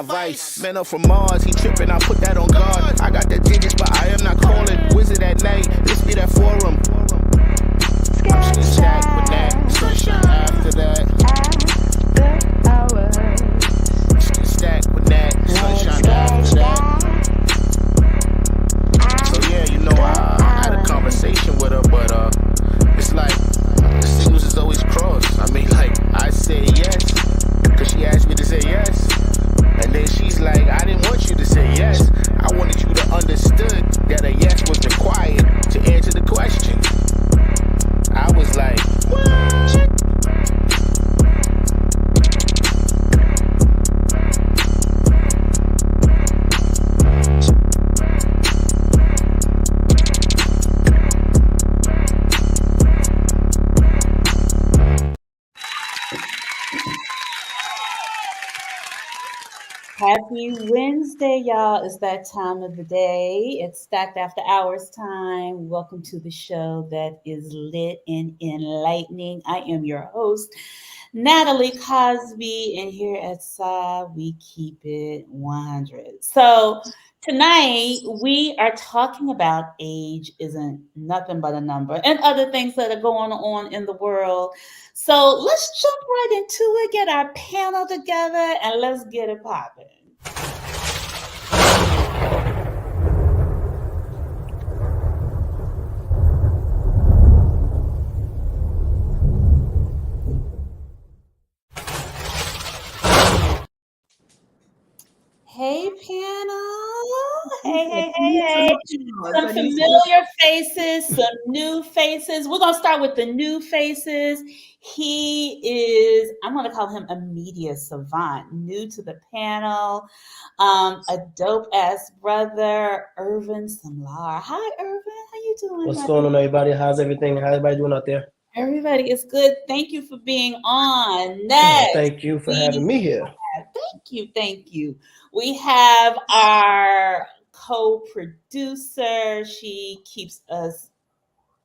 my vice. Man up from Mars, he tripping, I put that on guard. I got the digits, but I am not calling. Wizard at night, this be that forum. I'm still stacked with that. Sunshine after that. Still stacked with that. Sunshine after that. So yeah, you know, I had a conversation with her, but it's like the signals is always crossed. I mean, like, I say yes, cause she asked me to say yes. And then she's like, I didn't want you to say yes. I wanted you to understood that a yes was required to answer the question. I was like, what? Happy Wednesday, y'all. It's that time of the day. It's Stacked After Hours time. Welcome to the show that is lit and enlightening. I am your host, Natalie Cosby, and here at SI, we keep it 100. So tonight, we are talking about age isn't nothing but a number and other things that are going on in the world. So let's jump right into it, get our panel together, and let's get it popping. Hey, panel. Hey. Some familiar faces, some new faces. We're going to start with the new faces. He is, I'm going to call him a media savant, new to the panel, a dope-ass brother, Irvin Samlar. Hi, Irvin. How you doing? What's going on, everybody? How's everything? How's everybody doing out there? Everybody is good. Thank you for being on. Next. Thank you for having me here. Thank you. We have our co-producer. She keeps us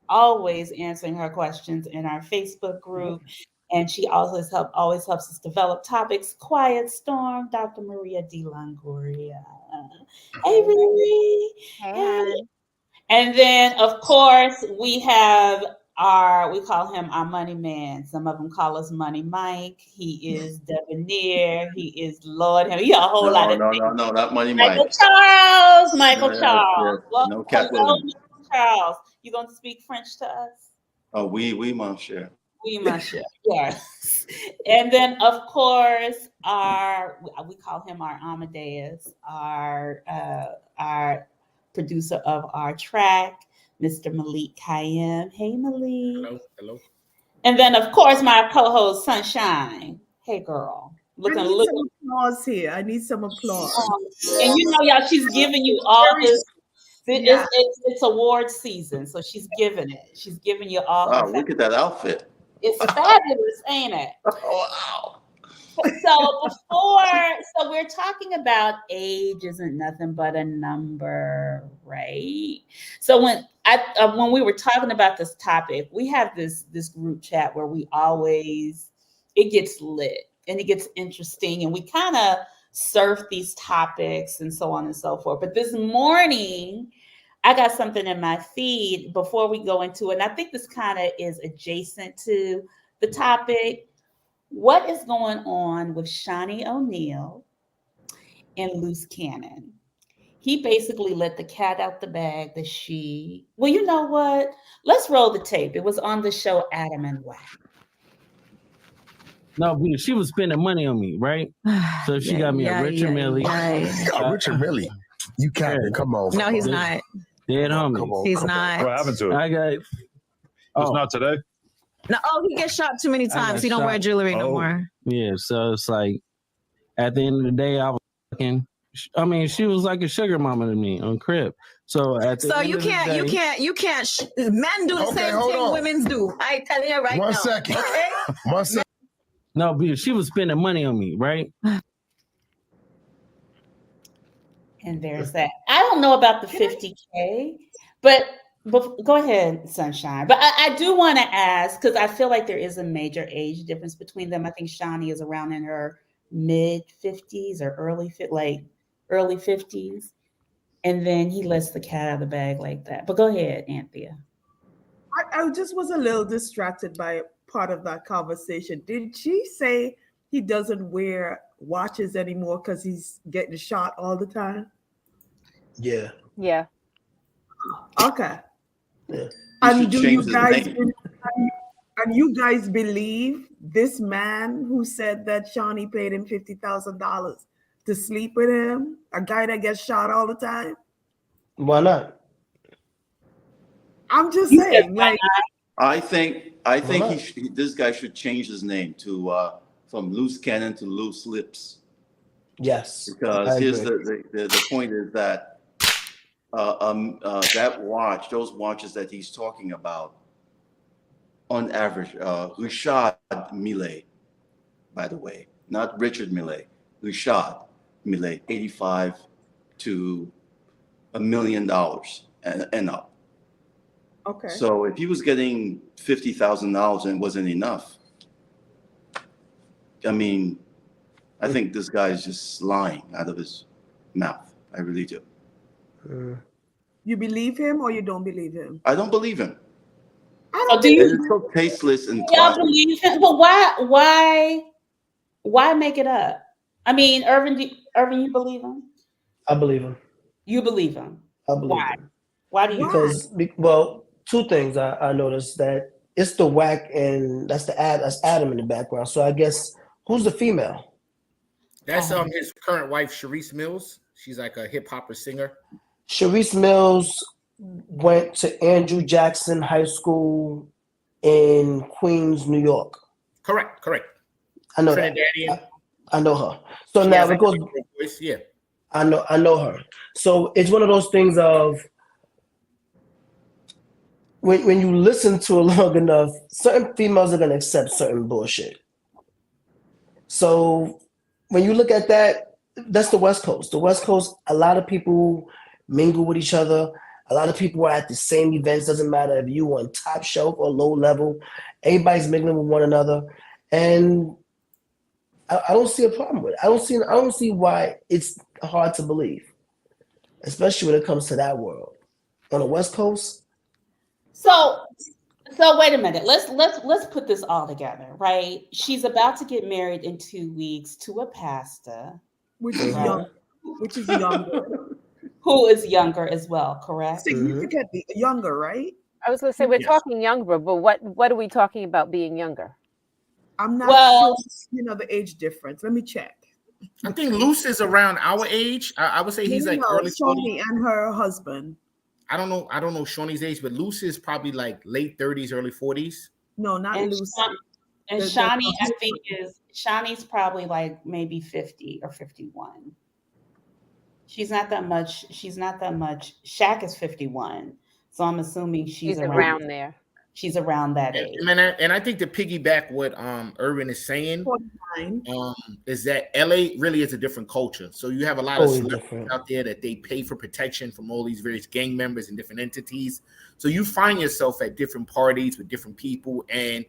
always answering her questions in our Facebook group. And she always helps us develop topics. Quiet Storm, Dr. Maria D. Longoria. Hey, Riri. Hey. And then, of course, we have we call him our money man. Some of them call us Money Mike. He is debonair. He is Lord. He a whole lot of things. No, not Money Michael Mike. Charles. Michael Charles. Yeah. Well, No Cat hello, Williams. Michael Charles. You going to speak French to us? Oh, oui, mon cher. Oui, mon cher. Yes. And then, of course, we call him our Amadeus, our producer of our track, Mr. Malik Kayem. Hey, Malik. Hello. And then, of course, my co-host, Sunshine. Hey, girl. Some applause here. I need some applause. And you know, y'all, she's giving you all this. It's award season, so she's giving it. She's giving you all. Wow, look at that outfit. It's fabulous, ain't it? Oh, wow. So we're talking about age isn't nothing but a number, right? So when we were talking about this topic, we have this group chat where it gets lit and it gets interesting, and we kind of surf these topics and so on and so forth. But this morning, I got something in my feed before we go into it, and I think this kind of is adjacent to the topic. What is going on with Shawnee O'Neal and Loose Cannon? He basically let the cat out the bag that well, you know what? Let's roll the tape. It was on the show Adam and Wack. No, she was spending money on me, right? So she got me a Richard Millie. Richard Millie. You can't. Come on. No, he's not. Dead homie. Come on, he's not. What happened to it? I got. It's not today. No, he gets shot too many times. He don't wear jewelry no more. Yeah, so it's like at the end of the day, I was fucking. I mean, she was like a sugar mama to me on Crib. So at the end you of the day, you can't. Men do the same thing women do. I tell you right now. One second. Okay? One second. No, because she was spending money on me, right? And there's that. I don't know about the 50K, but go ahead, Sunshine. But I do want to ask, because I feel like there is a major age difference between them. I think Shawnee is around in her mid 50s or early 50s, and then he lets the cat out of the bag like that. But go ahead, Anthea. I just was a little distracted by part of that conversation. Did she say he doesn't wear watches anymore because he's getting shot all the time? Yeah. Yeah. Okay. Yeah. And should do you change his guys name. and you guys believe this man who said that Shawnee paid him $50,000 to sleep with him? A guy that gets shot all the time? Why not? I'm just You said saying, why like, I think not? this guy should change his name to from Loose Cannon to Loose Lips. Yes. Because I here's agree. the point is that that watch, those watches that he's talking about, on average, Richard Millet, by the way, not Richard Millet, Richard Millet, 85 to $1 million and up. okay. So if he was getting $50,000 and it wasn't enough, I mean, I think this guy is just lying out of his mouth. I really do. You believe him or you don't believe him? I don't believe him. I So don't do believe And you it's so tasteless and y'all classy. believe him? But why make it up? I mean, Irvin, you believe him? I believe him. You believe him. I believe Why? him. Why do you? Because well, two things I noticed that it's the whack and that's Adam in the background. So I guess who's the female? That's his current wife, Sharice Mills. She's like a hip hopper singer. Sharice Mills went to Andrew Jackson High School in Queens, New York. Correct. I know Trinidadian. that. I know her. So She now has it goes. voice. Yeah. I know her. So it's one of those things of when you listen to it long enough, certain females are gonna accept certain bullshit. So when you look at that, that's the West Coast. The West Coast, a lot of people mingle with each other. A lot of people are at the same events. Doesn't matter if you on top shelf or low level. Everybody's mingling with one another, and I don't see a problem with it. I don't see why it's hard to believe, especially when it comes to that world. On the West Coast. So wait a minute. Let's put this all together, right? She's about to get married in 2 weeks to a pastor, which is young, which is younger. who is younger as well, correct? Significantly younger, right? I was going to say we're talking younger, but what are we talking about being younger? I'm not Well, sure, the age difference. Let me check. I think Luce is around our age. I would say he's like early 40s. Shawnee and her husband. I don't know Shawnee's age, but Luce is probably like late 30s, early 40s. No, not and Lucy. And Shawnee, I think Shawnee's probably like maybe 50 or 51. She's not that much. Shaq is 51. So I'm assuming she's around there. She's around that age. And I think to piggyback what Irvin is saying, 49. is that LA really is a different culture. So you have a lot of celebrities out there that they pay for protection from all these various gang members and different entities. So you find yourself at different parties with different people. And,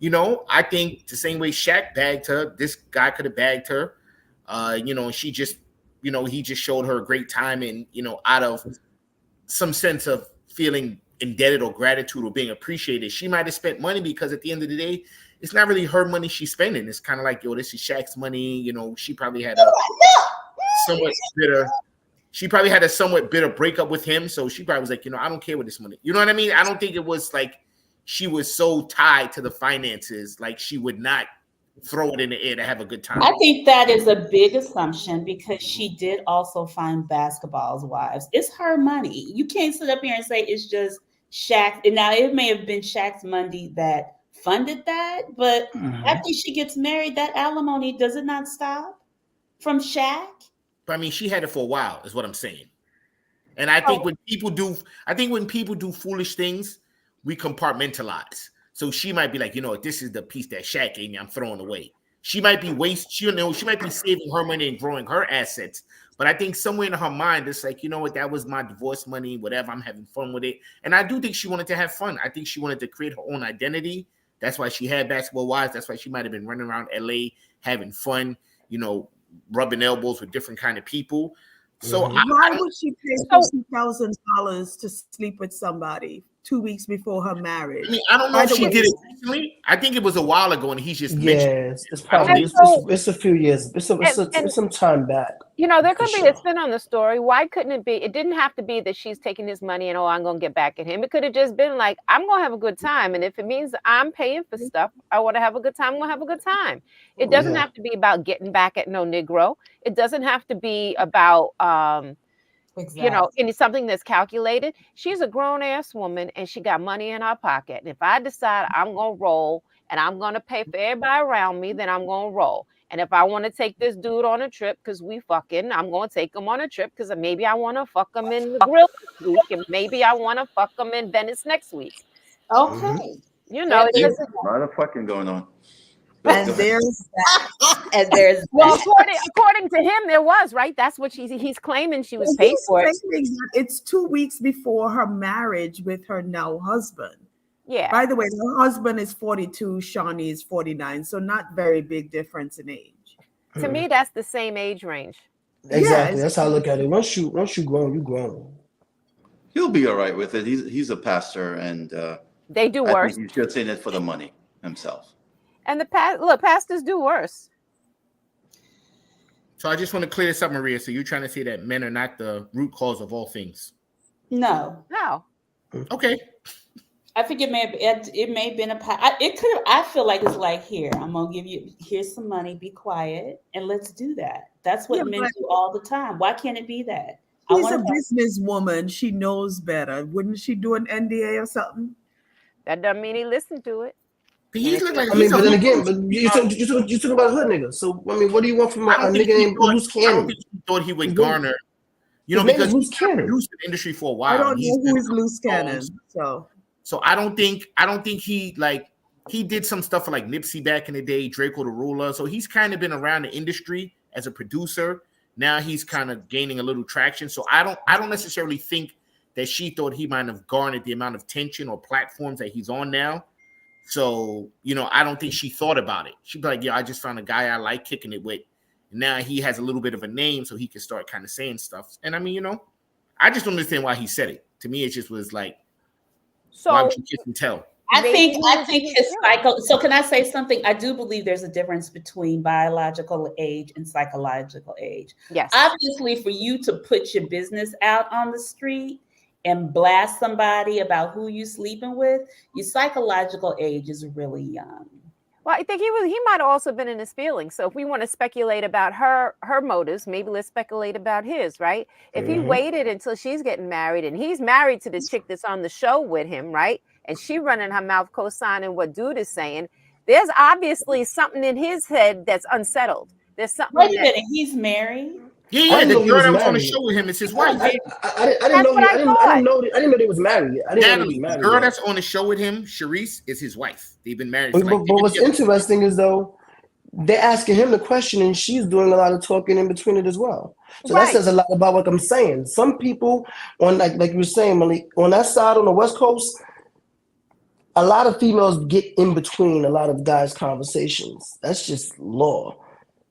I think the same way Shaq bagged her, this guy could have bagged her. She just, he just showed her a great time and, out of some sense of feeling indebted or gratitude or being appreciated, she might have spent money because at the end of the day, it's not really her money she's spending. It's kind of like, this is Shaq's money. She probably had a somewhat bitter breakup with him. So she probably was like, I don't care with this money. You know what I mean? I don't think it was like she was so tied to the finances, like she would not throw it in the air to have a good time. I think that is a big assumption because she did also find basketball's wives. It's her money. You can't sit up here and say it's just Shaq. And now it may have been Shaq's money that funded that, but after she gets married, that alimony, does it not stop from Shaq? But I mean, she had it for a while, is what I'm saying. And I think when people do foolish things, we compartmentalize. So she might be like, this is the piece that Shaq gave me, I'm throwing away. She might be she might be saving her money and growing her assets. But I think somewhere in her mind, it's like, that was my divorce money, whatever, I'm having fun with it. And I do think she wanted to have fun. I think she wanted to create her own identity. That's why she had basketball wives. That's why she might have been running around LA having fun, rubbing elbows with different kind of people. So why would she pay $50,000 to sleep with somebody 2 weeks before her marriage? I mean, I don't know if she did it recently. I think it was a while ago, and he's just mentioned. It's probably it's a few years. It's some time back. There could be a spin on the story. Why couldn't it be? It didn't have to be that she's taking his money and I'm gonna get back at him. It could have just been like, I'm gonna have a good time, and if it means I'm paying for stuff, I want to have a good time. I'm gonna have a good time. It doesn't have to be about getting back at no Negro. It doesn't have to be about something that's calculated. She's a grown ass woman and she got money in her pocket. And if I decide I'm gonna roll and I'm gonna pay for everybody around me, then I'm gonna roll. And if I want to take this dude on a trip because we fucking, I'm gonna take him on a trip because maybe I want to fuck him in the grill this week, and maybe I want to fuck him in Venice next week. Okay, there's a lot of fucking going on. And there's that. And there's well, according to him, there was, right? That's what he's claiming she was paid for. It's 2 weeks before her marriage with her now husband. Yeah. By the way, her husband is 42, Shawnee is 49, so not very big difference in age. To me, that's the same age range. Exactly. That's how I look at it. Once you grown, you grown. He'll be all right with it. He's a pastor, and they do worse. He's just in it for the money himself. And pastors do worse. So I just want to clear this up, Maria. So you're trying to say that men are not the root cause of all things? No. Okay. I think it may have been it could have. I feel like it's like, here, I'm gonna give you, here's some money, be quiet, and let's do that. That's what men do all the time. Why can't it be that? She's a businesswoman. She knows better. Wouldn't she do an NDA or something? That doesn't mean he listened to it. But then again, you talking about hood nigga. So I mean, what do you want from a nigga named Loose Cannon? I don't think he thought he would garner, because he's been in the industry for a while. I don't know who is Loose Cannon. So I don't think he did some stuff for like Nipsey back in the day, Draco the Ruler. So he's kind of been around the industry as a producer. Now he's kind of gaining a little traction. So I don't necessarily think that she thought he might have garnered the amount of attention or platforms that he's on now. So, I don't think she thought about it. She'd be like, I just found a guy I like kicking it with. And now he has a little bit of a name, so he can start kind of saying stuff. And I mean, I just don't understand why he said it. To me, it just was like, why would you kiss and tell? I think his cycle. So can I say something? I do believe there's a difference between biological age and psychological age. Yes. Obviously, for you to put your business out on the street and blast somebody about who you sleeping with, your psychological age is really young. Well, I think he might have also been in his feelings. So if we want to speculate about her motives, maybe let's speculate about his, right? If he waited until she's getting married and he's married to the chick that's on the show with him, right? And she running her mouth co-signing what dude is saying, there's obviously something in his head that's unsettled. There's something. Wait a minute, he's married? Yeah, the girl that was on the show with him is his wife. I didn't know they was married. Natalie, the girl that's on the show with him, Sharice, is his wife. They've been married. But what's interesting is though, they're asking him the question and she's doing a lot of talking in between it as well. So that says a lot about what I'm saying. Some people on like you were saying, Malik, on that side on the West Coast, a lot of females get in between a lot of guys' conversations. That's just law.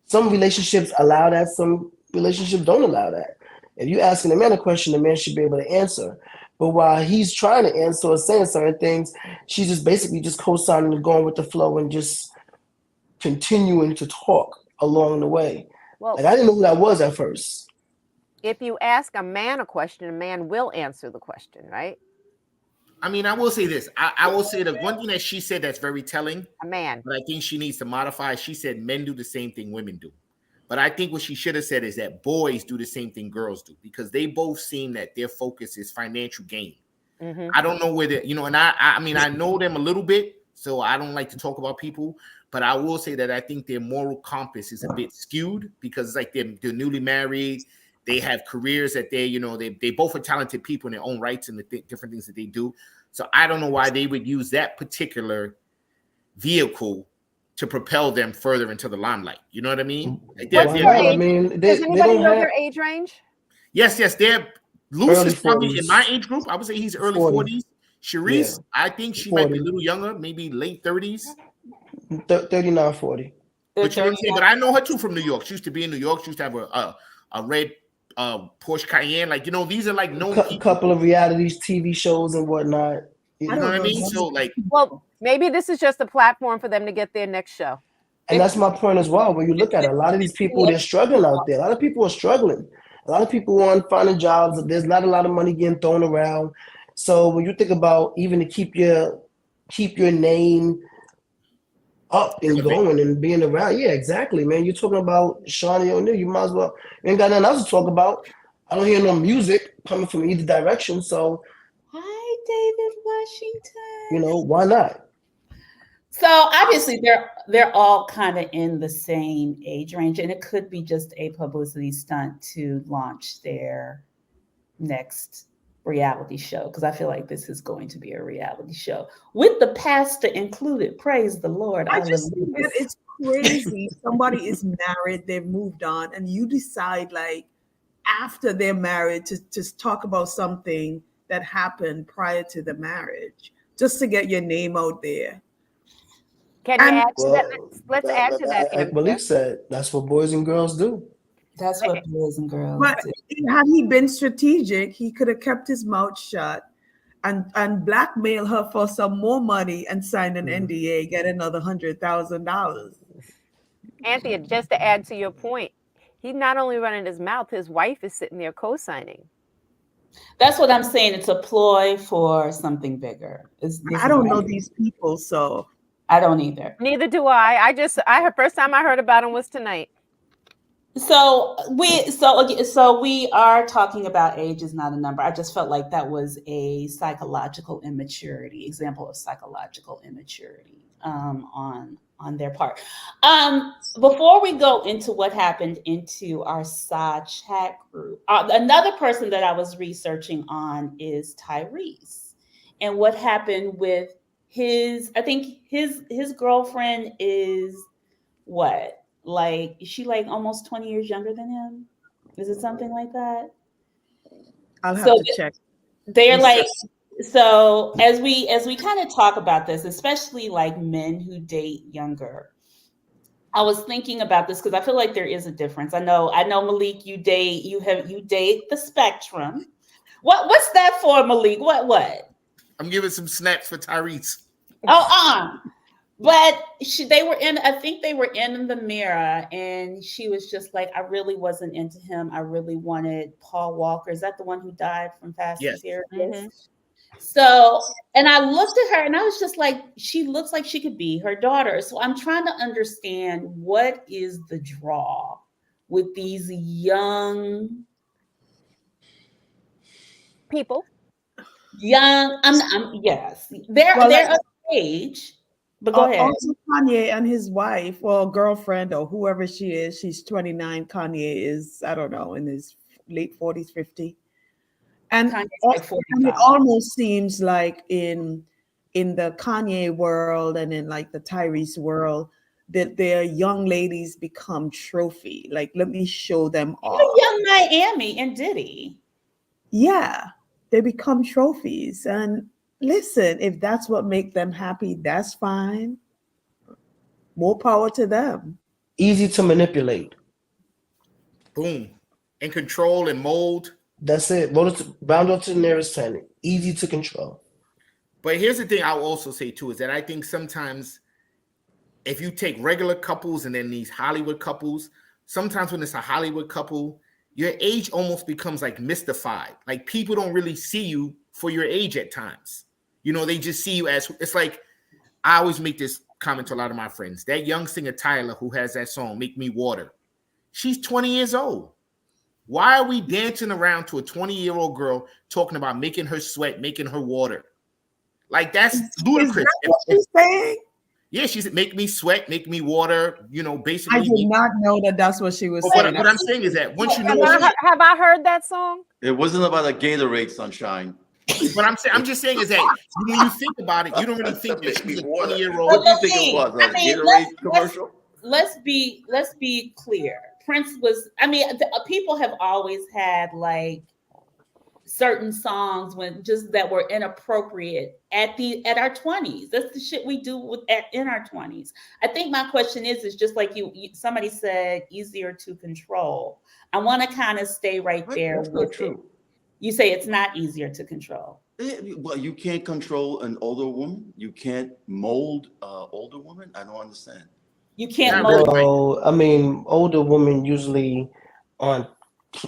Some relationships allow that, some relationships don't allow that. If you're asking a man a question, the man should be able to answer. But while he's trying to answer or saying certain things, she's just basically just co-signing and going with the flow and just continuing to talk along the way. Well, I didn't know who that was at first. If you ask a man a question, a man will answer the question, right? I mean, I will say this. I will say the one thing that she said that's very telling. A man. But I think she needs to modify. She said men do the same thing women do. But I think what she should have said is that boys do the same thing girls do, because they both seem that their focus is financial gain. Mm-hmm. I don't know where and I mean, I know them a little bit, so I don't like to talk about people, but I will say that I think their moral compass is a bit skewed, because it's like they're newly married. They have careers that they both are talented people in their own rights and the different things that they do. So I don't know why they would use that particular vehicle to propel them further into the limelight. You know what I mean? Like Does anybody know their age range? Yes. They're Luce is probably in my age group. I would say he's early 40s. Sharice, I think she 40. Might be a little younger, maybe late 30s. 39, 40. But you know what I'm saying? But I know her too from New York. She used to be in New York. She used to have a red Porsche Cayenne. Like, you know, these are like known people. Couple of realities, TV shows and whatnot. You know what I mean? So like, well, maybe this is just a platform for them to get their next show. And that's my point as well. When you look at it, a lot of these people, they're struggling out there. A lot of people are struggling. A lot of people aren't finding jobs. There's not a lot of money getting thrown around. So when you think about even to keep your name up and going and being around, yeah, exactly, man. You're talking about Shawnee O'Neal. You might as well. You ain't got nothing else to talk about. I don't hear no music coming from either direction. So, hi, David Washington. You know, why not? So obviously they're all kind of in the same age range, and it could be just a publicity stunt to launch their next reality show, because I feel like this is going to be a reality show with the pastor included. Praise the Lord. I just think that it's crazy. Somebody is married, they've moved on, and you decide like after they're married to talk about something that happened prior to the marriage, just to get your name out there. Can you add to that? Let's add to that. Like Malik said, that's what boys and girls do. That's what boys and girls But do. had he been strategic, he could have kept his mouth shut and blackmail her for some more money and sign an NDA, get another $100,000. Anthea, just to add to your point, he's not only running his mouth, his wife is sitting there co-signing. That's what I'm saying. It's a ploy for something bigger. I don't know these people, so I don't either. Neither do I. First time I heard about him was tonight. So we are talking about age is not a number. I just felt like that was a psychological immaturity, example of psychological immaturity on their part. Before we go into what happened into our side chat group, another person that I was researching on is Tyrese, and what happened with his girlfriend is what? Like, is she like almost 20 years younger than him? Is it something like that? I'll have to check. They're like, so as we kind of talk about this, especially like men who date younger, I was thinking about this because I feel like there is a difference. I know Malik, you date the spectrum. What's that for, Malik? What? I'm giving some snaps for Tyrese. But I think they were in the mirror, and she was just like, I really wasn't into him. I really wanted Paul Walker. Is that the one who died from Fast and Furious? Mm-hmm. So, and I looked at her and I was just like, she looks like she could be her daughter. So I'm trying to understand what is the draw with these young people. Young, yes, they're of age. But go ahead. Also, Kanye and his wife, or girlfriend, or whoever she is, she's 29. Kanye is, I don't know, in his late 40s, 50. And it almost seems like in the Kanye world and in like the Tyrese world, that their young ladies become trophy. Like, let me show them off. Young Miami and Diddy. Yeah, they become trophies. And listen, if that's what makes them happy, that's fine. More power to them. Easy to manipulate. Boom. And control and mold. That's it. Round up to the nearest 10. Easy to control. But here's the thing I'll also say too, is that I think sometimes if you take regular couples and then these Hollywood couples, sometimes when it's a Hollywood couple, your age almost becomes like mystified. Like, people don't really see you for your age at times. You know, they just see you as, it's like, I always make this comment to a lot of my friends. That young singer Tyler, who has that song, Make Me Water, she's 20 years old. Why are we dancing around to a 20-year-old girl talking about making her sweat, making her water? Like, that's ludicrous. Is that what she's saying? Yeah, she said, make me sweat, make me water, you know, basically. I did not know that that's what she was saying. What I'm saying is that once you know. Have I heard that song? It wasn't about a Gatorade, Sunshine. What I'm just saying is that when you think about it, you don't really think that she's a 20-year-old. What do you think it was? A Gatorade commercial? Let's be clear. Prince was, people have always had like certain songs when just that were inappropriate at our 20s. That's the shit we do in our 20s. I think my question is just like somebody said, easier to control. I want to kind of stay right there with it. You say it's not easier to control. Well, you can't control an older woman. You can't mold older women. I don't understand. You can't mold. Well, I mean, older women usually aren't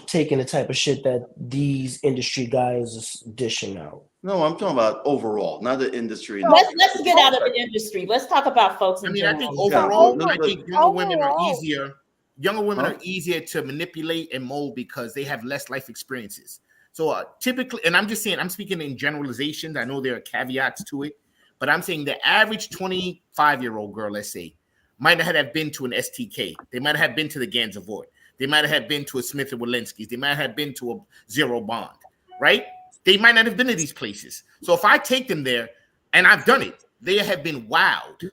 taking the type of shit that these industry guys are dishing out. No, I'm talking about overall, not the industry. Let's get out of the industry. Let's talk about folks in general. I think overall, I think younger women are easier. Younger women are easier to manipulate and mold because they have less life experiences. So typically, and I'm just saying, I'm speaking in generalizations. I know there are caveats to it, but I'm saying the average 25-year-old girl, let's say, might not have been to an STK. They might have been to the Gansevoort. They might have been to a Smith & Wollensky's. They might have been to a Zero Bond, right? They might not have been to these places. So if I take them there, and I've done it, they have been wowed,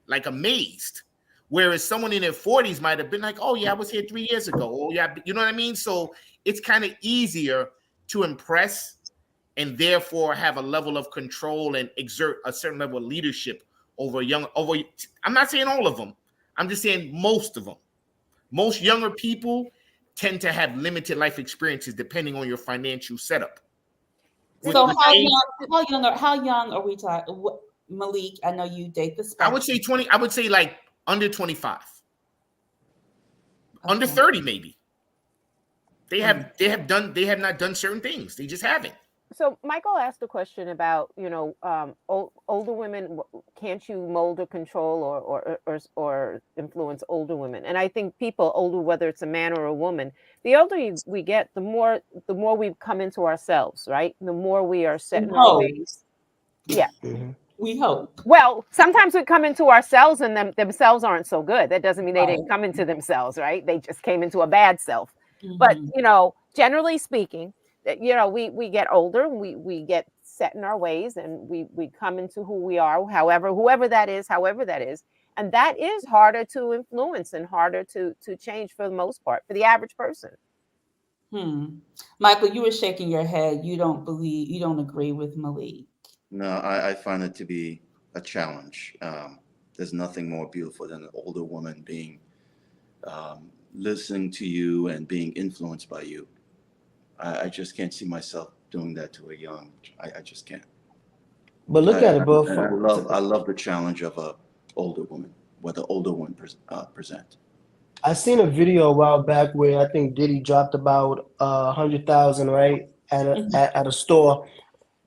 like amazed. Whereas someone in their 40s might have been like, oh, yeah, I was here 3 years ago. Oh, yeah, you know what I mean? So it's kind of easier to impress and therefore have a level of control and exert a certain level of leadership over I'm not saying all of them. I'm just saying most of them. Most younger people tend to have limited life experiences depending on your financial setup. So how young are we talking? Malik, I know you date the spectrum. I would say 20. I would say like under 25. Okay. Under 30 maybe. They have not done certain things. They just haven't. So Michael asked a question about, older women, can't you mold or control or influence older women? And I think people older, whether it's a man or a woman, the older we get, the more we come into ourselves, right? The more we are set in our ways. Yeah. Mm-hmm. We hope. Well, sometimes we come into ourselves and themselves aren't so good. That doesn't mean they didn't come into themselves, right? They just came into a bad self. Mm-hmm. But, generally speaking, we get older, we get set in our ways, and we come into who we are, whoever that is, and that is harder to influence and harder to change for the most part, for the average person. Michael, you were shaking your head. You don't agree with Malik. No, I find it to be a challenge. There's nothing more beautiful than an older woman being listening to you and being influenced by you. I just can't see myself doing that to a young. I just can't. But look at it, bro. I love the challenge of a older woman, what the older one present. I seen a video a while back where I think Diddy dropped about 100,000 right at a store,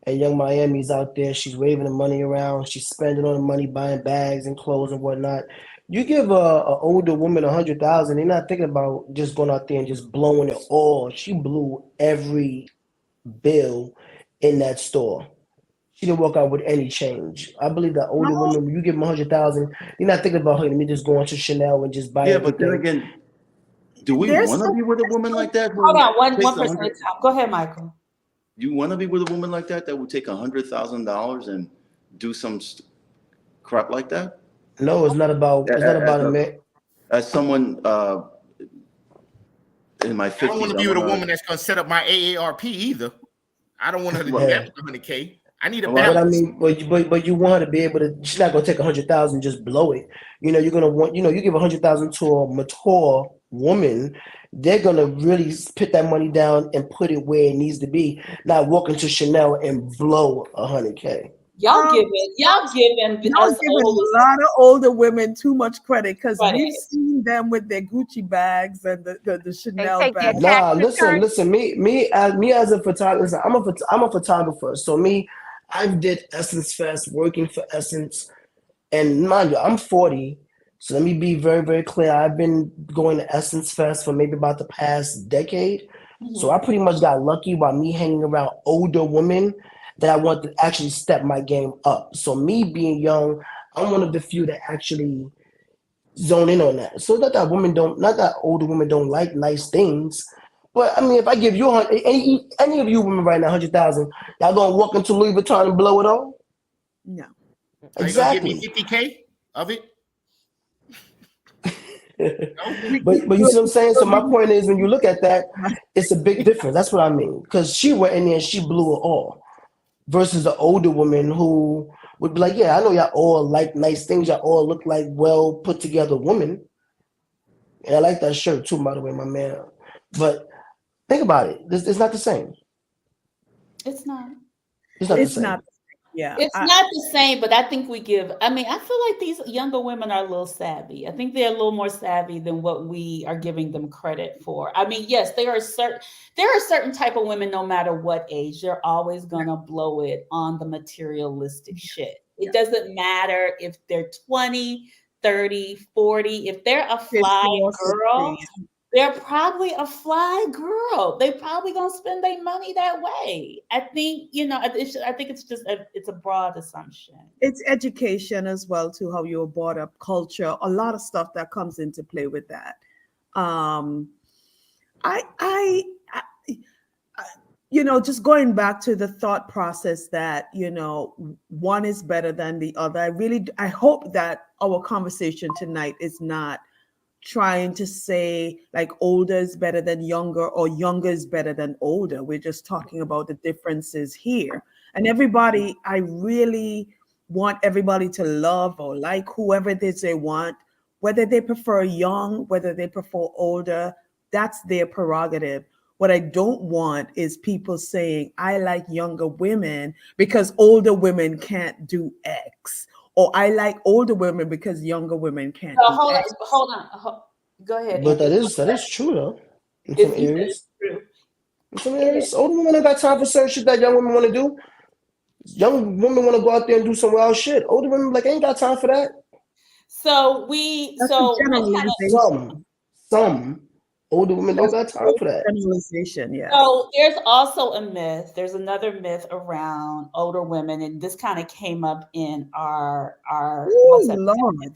and Young Miami's out there. She's waving the money around. She's spending all the money buying bags and clothes and whatnot. You give a older woman 100,000, they're not thinking about just going out there and just blowing it all. She blew every bill in that store. She didn't walk out with any change. I believe that older woman, when you give them 100,000, you're not thinking about, hey, let me just go into Chanel and just buy everything. But then again, do we want to be with a woman like that? Hold on, one person at a time. Go ahead, Michael. You want to be with a woman like that would take $100,000 and do some crap like that? No, it's not about a man. As someone in my 50s, I don't want to be with a woman that's going to set up my AARP either. I don't want her to do that with 100K. I need a balance. But you want her to be able to. She's not going to take 100,000 and just blow it. You're going to want. You give 100,000 to a mature woman, they're going to really put that money down and put it where it needs to be. Not walk into Chanel and blow 100K. Y'all giving a lot of older women too much credit because we've seen them with their Gucci bags and the Chanel bags. Nah, listen. Me as a photographer, I'm a photographer. So I did Essence Fest, working for Essence, and mind you, I'm 40. So let me be very, very clear. I've been going to Essence Fest for maybe about the past decade. Mm-hmm. So I pretty much got lucky by me hanging around older women that I want to actually step my game up. So me being young, I'm one of the few that actually zone in on that. So not that older women don't like nice things, but I mean, if I give you any of you women right now 100,000, y'all gonna walk into Louis Vuitton and blow it all? No. Exactly. Are you gonna give me 50K of it? but you see what I'm saying? So my point is, when you look at that, it's a big difference. That's what I mean. Because she went in there and she blew it all. Versus the older woman who would be like, yeah, I know y'all all like nice things. Y'all all look like well put together women. And I like that shirt too, by the way, my man. But think about it. It's not the same. It's not. It's not the same. Not. Yeah, it's not the same, but I think I feel like these younger women are a little savvy. I think they're a little more savvy than what we are giving them credit for. I mean, yes, there are certain type of women, no matter what age, they're always gonna blow it on the materialistic shit. It doesn't matter if they're 20, 30, 40. If they're a fly girl, they're probably a fly girl. They probably gonna spend their money that way. I think, I think it's a broad assumption. It's education as well to how you were brought up, culture, a lot of stuff that comes into play with that. Just going back to the thought process that, one is better than the other. I hope that our conversation tonight is not trying to say like older is better than younger or younger is better than older. We're just talking about the differences here. And I really want everybody to love or like whoever it is they want, whether they prefer young, whether they prefer older, that's their prerogative. What I don't want is people saying, I like younger women because older women can't do X. Or I like older women because younger women can't do X. Hold on. Go ahead. But that is true though. In some areas. In some areas, older women don't got time for certain shit that young women want to do. Young women want to go out there and do some wild shit. Older women ain't got time for that. Some older women don't got time for that. Generalization, yeah. So there's also a myth. There's another myth around older women, and this kind of came up in our WhatsApp.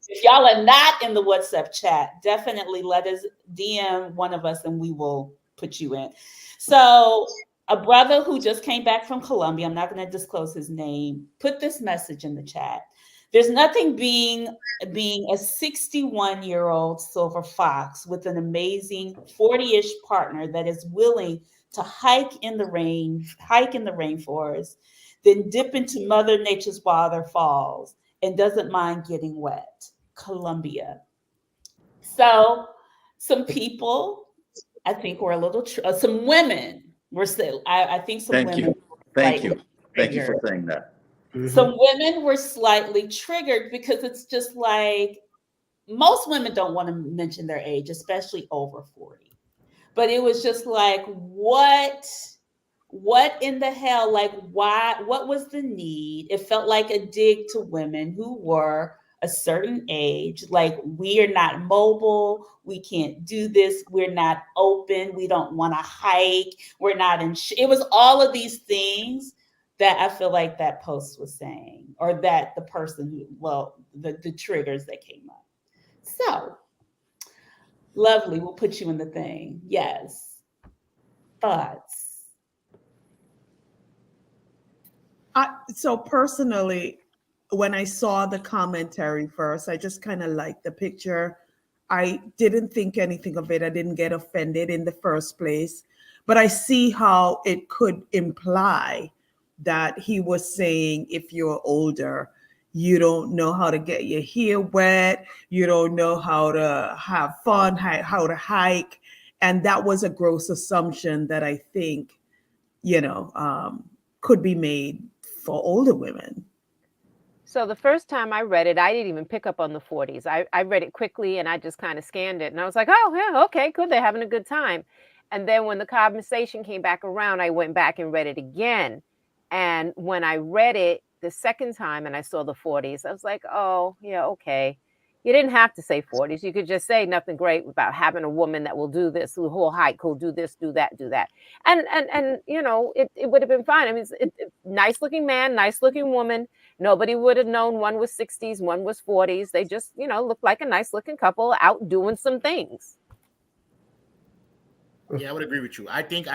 If y'all are not in the WhatsApp chat, definitely let us DM one of us, and we will put you in. So a brother who just came back from Colombia, I'm not going to disclose his name, put this message in the chat. There's nothing being a 61-year-old silver fox with an amazing 40-ish partner that is willing to hike in the rainforest, then dip into Mother Nature's waterfalls and doesn't mind getting wet. Colombia. So some people, I think, were a little, some women were still, I think some women. Thank you for saying that. Mm-hmm. Some women were slightly triggered because it's just like most women don't want to mention their age, especially over 40. But it was just like, what in the hell? Like, why? What was the need? It felt like a dig to women who were a certain age. Like, we are not mobile. We can't do this. We're not open. We don't want to hike. We're not in. It was all of these things that I feel like that post was saying, or that the person the triggers that came up. So, lovely, we'll put you in the thing. Yes. Thoughts? So personally, when I saw the commentary first, I just kind of liked the picture. I didn't think anything of it. I didn't get offended in the first place, but I see how it could imply that he was saying, if you're older, you don't know how to get your hair wet, you don't know how to have fun, how to hike. And that was a gross assumption that I think, could be made for older women. So the first time I read it, I didn't even pick up on the 40s. I read it quickly and I just kind of scanned it. And I was like, oh, yeah, okay, good. They're having a good time. And then when the conversation came back around, I went back and read it again. And when I read it the second time and I saw the 40s, I was like, oh, yeah, okay. You didn't have to say 40s. You could just say nothing great about having a woman that will do this, who will hike, who'll do this, do that, do that. And it would have been fine. I mean, nice looking man, nice looking woman. Nobody would have known one was 60s, one was 40s. They just, looked like a nice looking couple out doing some things. Yeah, I would agree with you. I think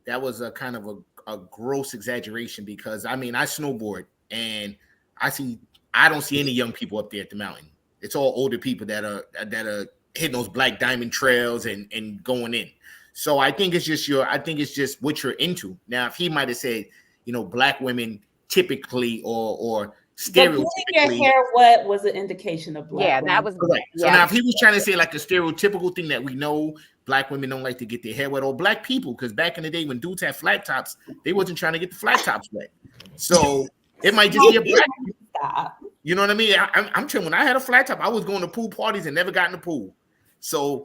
that was a kind of a gross exaggeration, because I snowboard and I don't see any young people up there at the mountain. It's all older people that are hitting those black diamond trails and going in. So I think it's just what you're into. Now, if he might have said, black women typically or stereotypically. But your hair wet was an indication of black women. That was correct. So now if he was trying to say like a stereotypical thing that we know, black women don't like to get their hair wet, or black people, because back in the day when dudes had flat tops, they wasn't trying to get the flat tops wet. So it might just be a black. You know what I mean? I'm telling you, when I had a flat top, I was going to pool parties and never got in the pool. So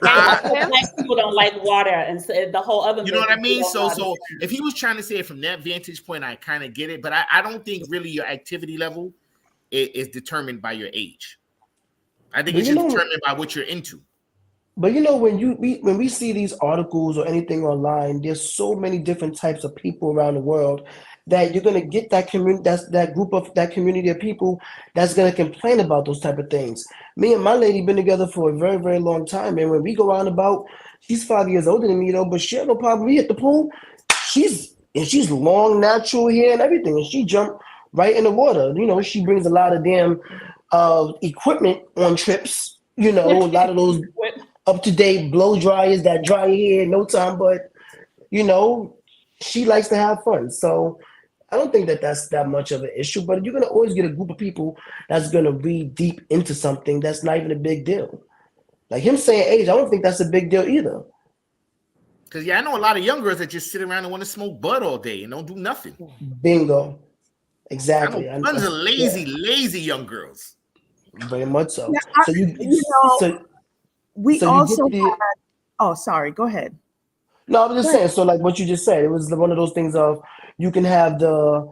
black people don't like water, and so the whole other. You know what I mean? So if he was trying to say it from that vantage point, I kind of get it, but I don't think really your activity level is determined by your age. I think it's just determined by what you're into. But when we see these articles or anything online, there's so many different types of people around the world that you're gonna get that community, that community of people that's gonna complain about those type of things. Me and my lady been together for a very, very long time, and when we go out and about, she's 5 years older than me though, but she had no problem. We hit the pool, she's long, natural hair and everything, and she jumped right in the water. She brings a lot of damn equipment on trips. A lot of those up-to-date blow dryers that dry your hair in no time, but she likes to have fun. So I don't think that's that much of an issue, but you're going to always get a group of people that's going to read deep into something that's not even a big deal. Like him saying age, I don't think that's a big deal either. Because, I know a lot of young girls that just sit around and want to smoke bud all day and don't do nothing. Bingo. Exactly. I know tons of lazy young girls. Very much so. Yeah, we also had... Oh, sorry. Go ahead. No, I was just saying, so like what you just said, it was one of those things of you can have the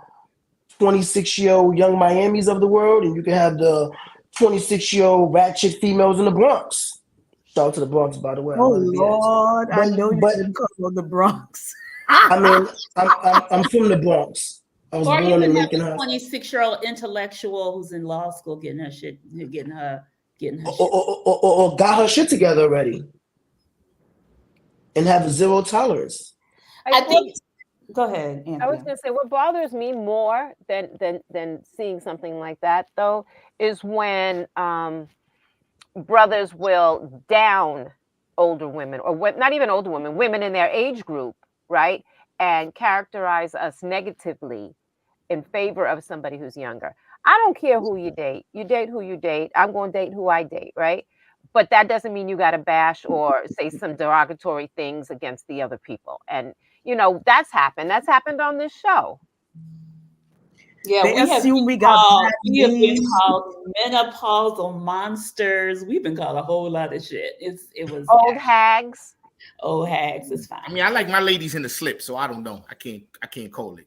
26-year-old young Miamis of the world, and you can have the 26-year-old ratchet females in the Bronx. Shout out to the Bronx, by the way. Oh, Lord, I know you didn't call the Bronx. I mean, I'm from the Bronx. I was born in Lincoln Heights. 26-year-old intellectual who's in law school getting her shit. Or got her shit together already. And have zero tolerance. I think. Go ahead, Anthony. I was going to say what bothers me more than seeing something like that, though, is when brothers will down older women, or not even older women, women in their age group, right, and characterize us negatively in favor of somebody who's younger. I don't care who you date. You date who you date. I'm going to date who I date, right? But that doesn't mean you got to bash or say some derogatory things against the other people. And, that's happened. That's happened on this show. Yeah, we have been called menopausal monsters. We've been called a whole lot of shit. It was old hags. Old hags is fine. I mean, I like my ladies in the slip, so I don't know. I can't call it.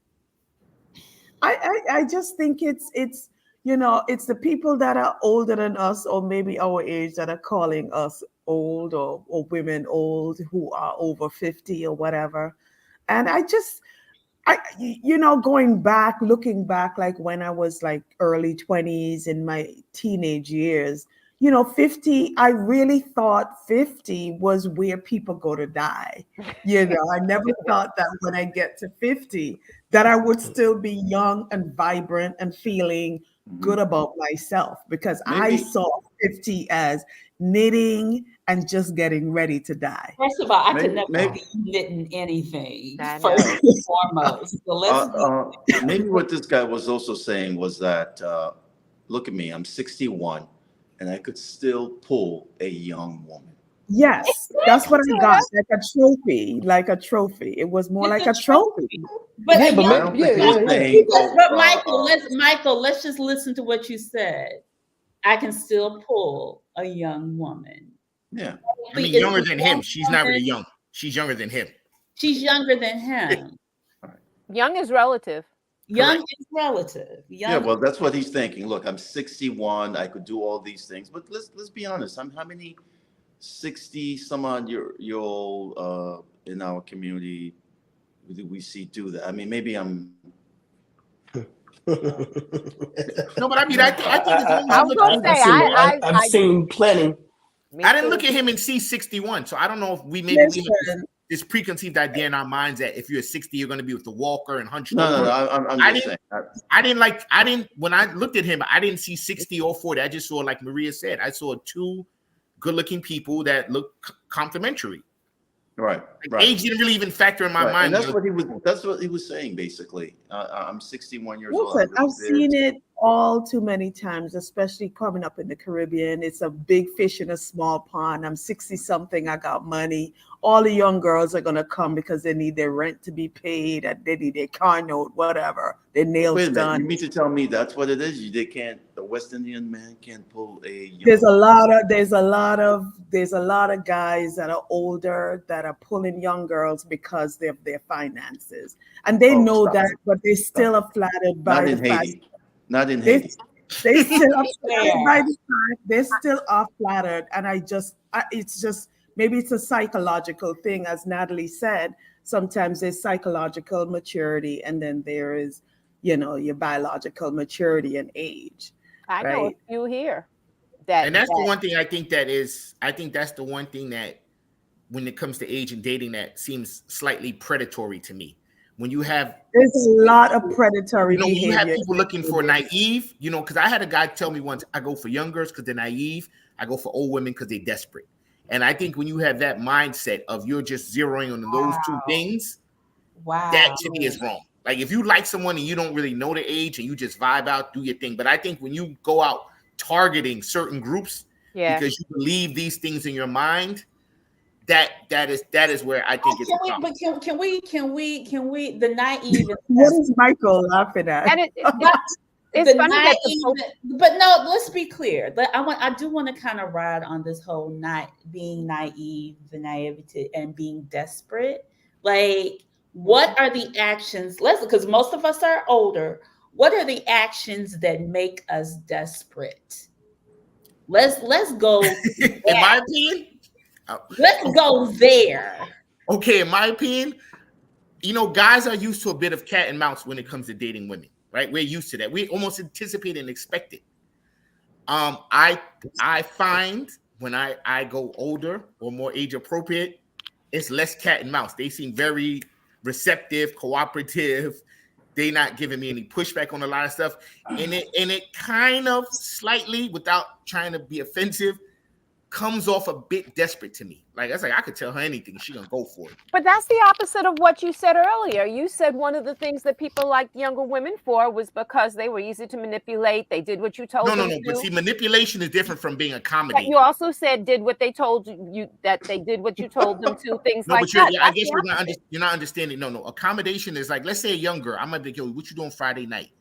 I just think it's it's the people that are older than us, or maybe our age, that are calling us old, or women old who are over 50 or whatever. And looking back, like when I was like early 20s in my teenage years, 50, I really thought 50 was where people go to die. I never thought that when I get to 50, that I would still be young and vibrant and feeling good about myself, because I saw 50 as knitting and just getting ready to die. First of all, I could never be knitting anything. First and foremost. So maybe what this guy was also saying was that, look at me, I'm 61, and I could still pull a young woman. Yes, that's what I got, like a trophy. It was more like a trophy. But Michael, let's just listen to what you said. I can still pull a young woman. Yeah. I mean, younger than him. She's not really young. She's younger than him. She's younger than him. Young is relative. Young is relative. Yeah, well, that's what he's thinking. Look, I'm 61. I could do all these things. But let's be honest. How many 60 some odd year old in our community do we see do that? I mean, maybe I'm. No, but I mean, I think I've seen plenty. I didn't look at him and see 61, so I don't know if we maybe. this preconceived idea in our minds that if you're 60, you're going to be with the walker and hunched No, over. I'm just saying. I didn't, when I looked at him, I didn't see 60 or 40. I just saw, like Maria said, I saw two good-looking people that look complementary. Right. Age didn't really even factor in my mind. And that's what he was saying, basically. I'm 61 years old. Listen, I've seen it all too many times, especially coming up in the Caribbean. It's a big fish in a small pond. I'm 60 something. I got money. All the young girls are going to come because they need their rent to be paid, and they need their car note, whatever, their nails done. You mean to tell me that's what it is? The West Indian man can't pull a young... There's a lot of guys that are older that are pulling young girls because of their finances, and they know that, but they still are flattered by the fact. Not in Haiti. They still are flattered by the fact. They still are flattered, and it's just maybe it's a psychological thing, as Natalie said. Sometimes there's psychological maturity, and then there is, your biological maturity and age. I know a few here. And that's the one thing I think that's the one thing that when it comes to age and dating that seems slightly predatory to me. When you have... There's a lot of predatory behavior. You have people looking for naive, because I had a guy tell me once, I go for young girls because they're naive. I go for old women because they're desperate. And I think when you have that mindset of you're just zeroing on those two things, that to me is wrong. Like if you like someone and you don't really know the age and you just vibe out, do your thing. But I think when you go out targeting certain groups because you believe these things in your mind, that is where I think it's a problem. But can we the naive? What is Michael laughing at? And it's funny that but no, let's be clear. I do want to kind of ride on this whole being naive, the naivety, and being desperate. Like, what are the actions? Because most of us are older. What are the actions that make us desperate? Let's go. In my opinion, let's go there. Okay, in my opinion, guys are used to a bit of cat and mouse when it comes to dating women. Right, we're used to that. We almost anticipate and expect it. I find when I go older or more age appropriate, it's less cat and mouse. They seem very receptive, cooperative. They not giving me any pushback on a lot of stuff, and it kind of slightly, without trying to be offensive, comes off a bit desperate to me. Like I could tell her anything, she gonna go for it. But that's the opposite of what you said earlier. You said one of the things that people liked younger women for was because they were easy to manipulate. They did what you told them to do. But see, manipulation is different from being accommodating. But you also said did what they told you, that they did what you told them to, things like that. I guess you're not understanding. No, accommodation is like, let's say a young girl. I might be, yo, what you doing Friday night?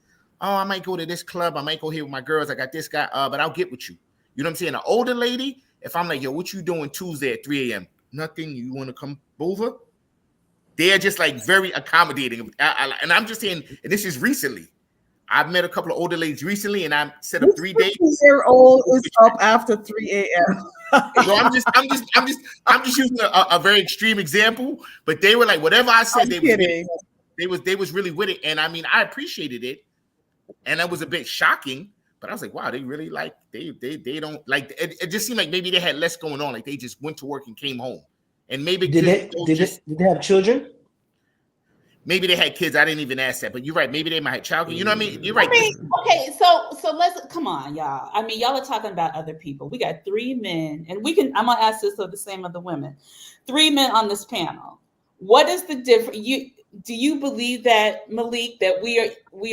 Oh, I might go to this club. I might go here with my girls. I got this guy, but I'll get with you. You know what I'm saying? An older lady, if I'm like, yo, what you doing Tuesday at 3 a.m.? Nothing. You want to come over? They're just like very accommodating. And I'm just saying, and this is recently. I've met a couple of older ladies recently, and I set up 3 dates. 50-year-old is up after 3 a.m. No, I'm just using a very extreme example. But they were like, whatever I said, they was really with it. And I mean, I appreciated it, and that was a bit shocking. But I was like, wow, they really like they don't like it. Just seemed like maybe they had less going on. Like they just went to work and came home, and maybe did they have children? Maybe they had kids. I didn't even ask that, but you're right. Maybe they might have childcare. You know what I mean? You're right. Okay, so let's come on, y'all. I mean, y'all are talking about other people. We got 3 men, and I'm gonna ask this of the same of the women. 3 men on this panel. What is the difference? Do you believe that, Malik, that we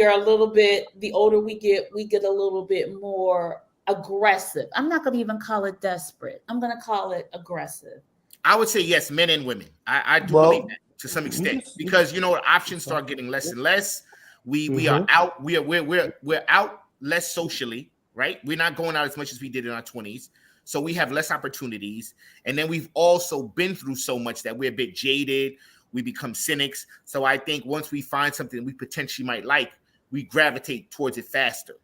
are a little bit, the older we get a little bit more aggressive? I'm not going to even call it desperate. I'm going to call it aggressive. I would say yes, men and women. I do believe that to some extent, because options start getting less and less. We are out. We're out less socially, right? We're not going out as much as we did in our 20s. So we have less opportunities. And then we've also been through so much that we're a bit jaded. We become cynics. So I think once we find something we potentially might like, we gravitate towards it faster.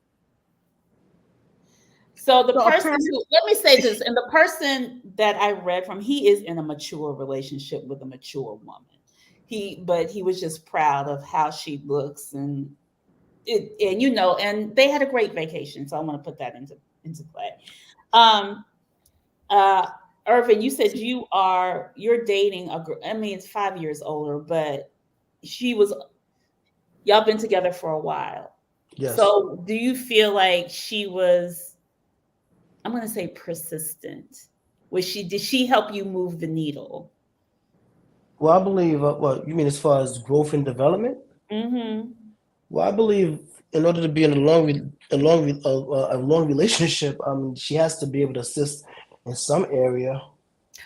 So let me say this, and the person that I read from, he is in a mature relationship with a mature woman. But he was just proud of how she looks and they had a great vacation. So I want to put that into play. Irvin, you said you're dating a girl. I mean, it's 5 years older, but y'all been together for a while. Yes. So do you feel like she was, I'm going to say persistent? Did she help you move the needle? Well, I believe, what you mean as far as growth and development? Mm-hmm. Well, I believe in order to be in a long relationship, she has to be able to assist in some area.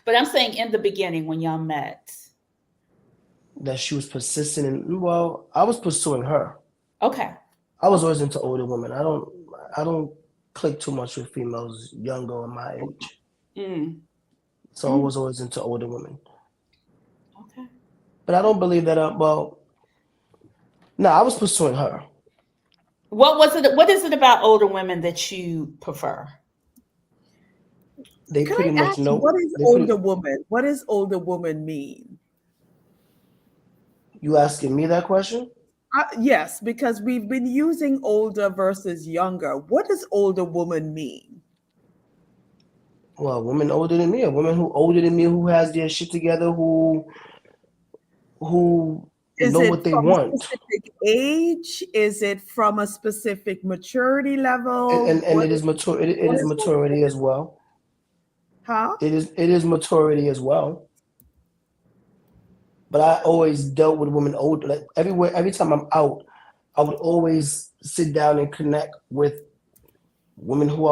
But I'm saying in the beginning when y'all met. That she was persistent in. Well, I was pursuing her. Okay. I was always into older women. I don't click too much with females younger or my age. So I was always into older women. Okay. But I don't believe that. No, I was pursuing her. What is it about older women that you prefer? They Can pretty I much ask know. What is older woman? What does older woman mean? You asking me that question? Yes, because we've been using older versus younger. What does older woman mean? Well, a woman older than me, a woman who older than me, who has their shit together, who is know it what they from want. A specific age? Is it from a specific maturity level? And it is mature. It is maturity as well. Huh? It is maturity as well. But I always dealt with women older. Like every time I'm out, I would always sit down and connect with women who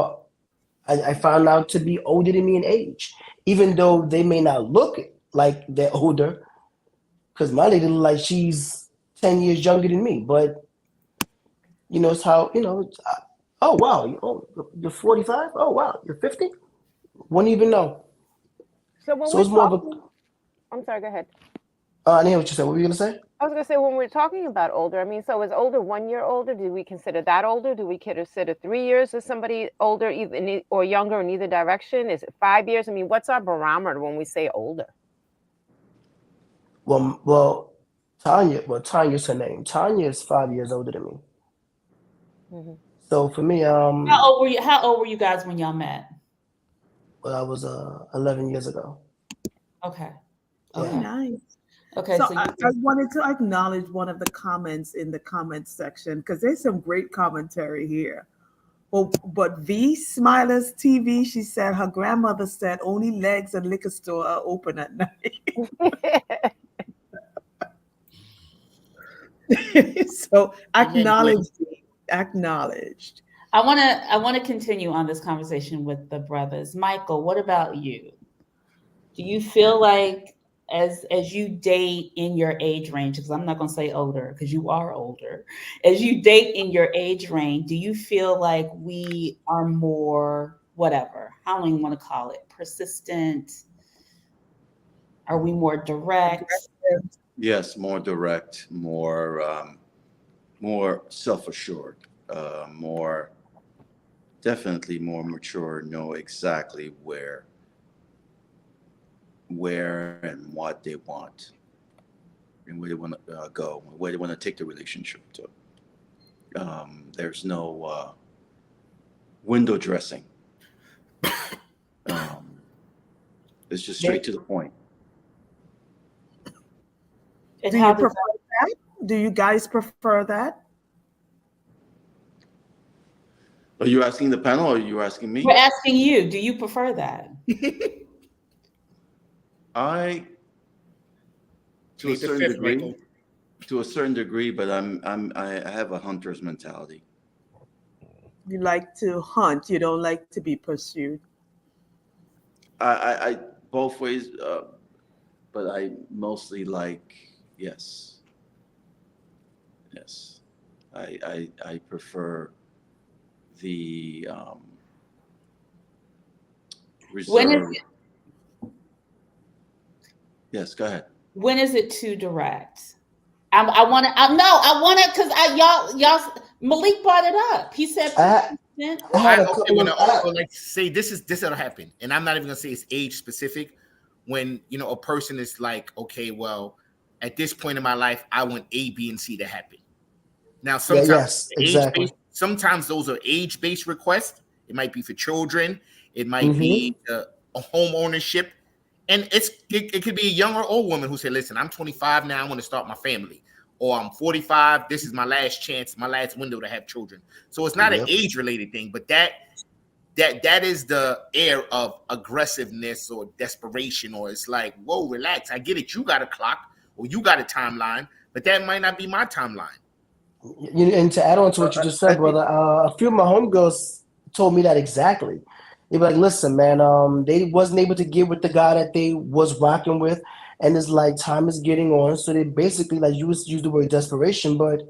I found out to be older than me in age, even though they may not look like they're older. Because my lady look like she's 10 years younger than me, but it's how oh wow, you're 45. Oh wow, you're 50. Wouldn't even know. So it's more of a. I'm sorry. Go ahead. I didn't hear what you said. What were you gonna say? I was going to say, when we're talking about older, I mean, so is older 1 year older? Do we consider that older? Do we consider 3 years as somebody older or younger in either direction? Is it 5 years? I mean, what's our barometer when we say older? Well, Tanya's her name. Tanya is 5 years older than me. Mm-hmm. So for me, how old were you guys when y'all met? Well, I was 11 years ago. Okay. Okay. Yeah. Nice. Okay, so I wanted to acknowledge one of the comments in the comments section because there's some great commentary here. Well, but V Smilers TV, she said her grandmother said only legs and liquor store are open at night. So acknowledged. I want to continue on this conversation with the brothers. Michael, what about you? Do you feel like as you date in your age range, because I'm not going to say older because you are older, as you date in your age range, do you feel like we are more whatever, how do you want to call it, persistent? Are we more direct? Yes, more direct, more self-assured, definitely more mature, know exactly where and what they want and where they want to go, where they want to take the relationship to. There's no window dressing. It's just straight to the point. Do you prefer that? Do you guys prefer that? Are you asking the panel or are you asking me? We're asking you. Do you prefer that? To a certain degree, but I have a hunter's mentality. You like to hunt. You don't like to be pursued. I both ways, but I mostly like yes. I prefer the reserve. When is it? Yes, go ahead. When is it too direct? I want to because y'all Malik brought it up. He said I want to also like say that'll happen, and I'm not even gonna say it's age specific. When a person is like, okay, well, at this point in my life, I want A, B, and C to happen. Now, sometimes sometimes those are age-based requests. It might be for children. It might be to home ownership. And it could be a young or old woman who said, listen, I'm 25 now, I want to start my family. Or I'm 45, this is my last chance, my last window to have children. So it's not an age-related thing, but that is the air of aggressiveness or desperation, or it's like, whoa, relax. I get it, you got a clock or you got a timeline, but that might not be my timeline. And to add on to what you just said, brother, a few of my homegirls told me that exactly. They were like, listen, man, they wasn't able to get with the guy that they was rocking with, and it's like time is getting on. So they basically, like you used the word desperation, but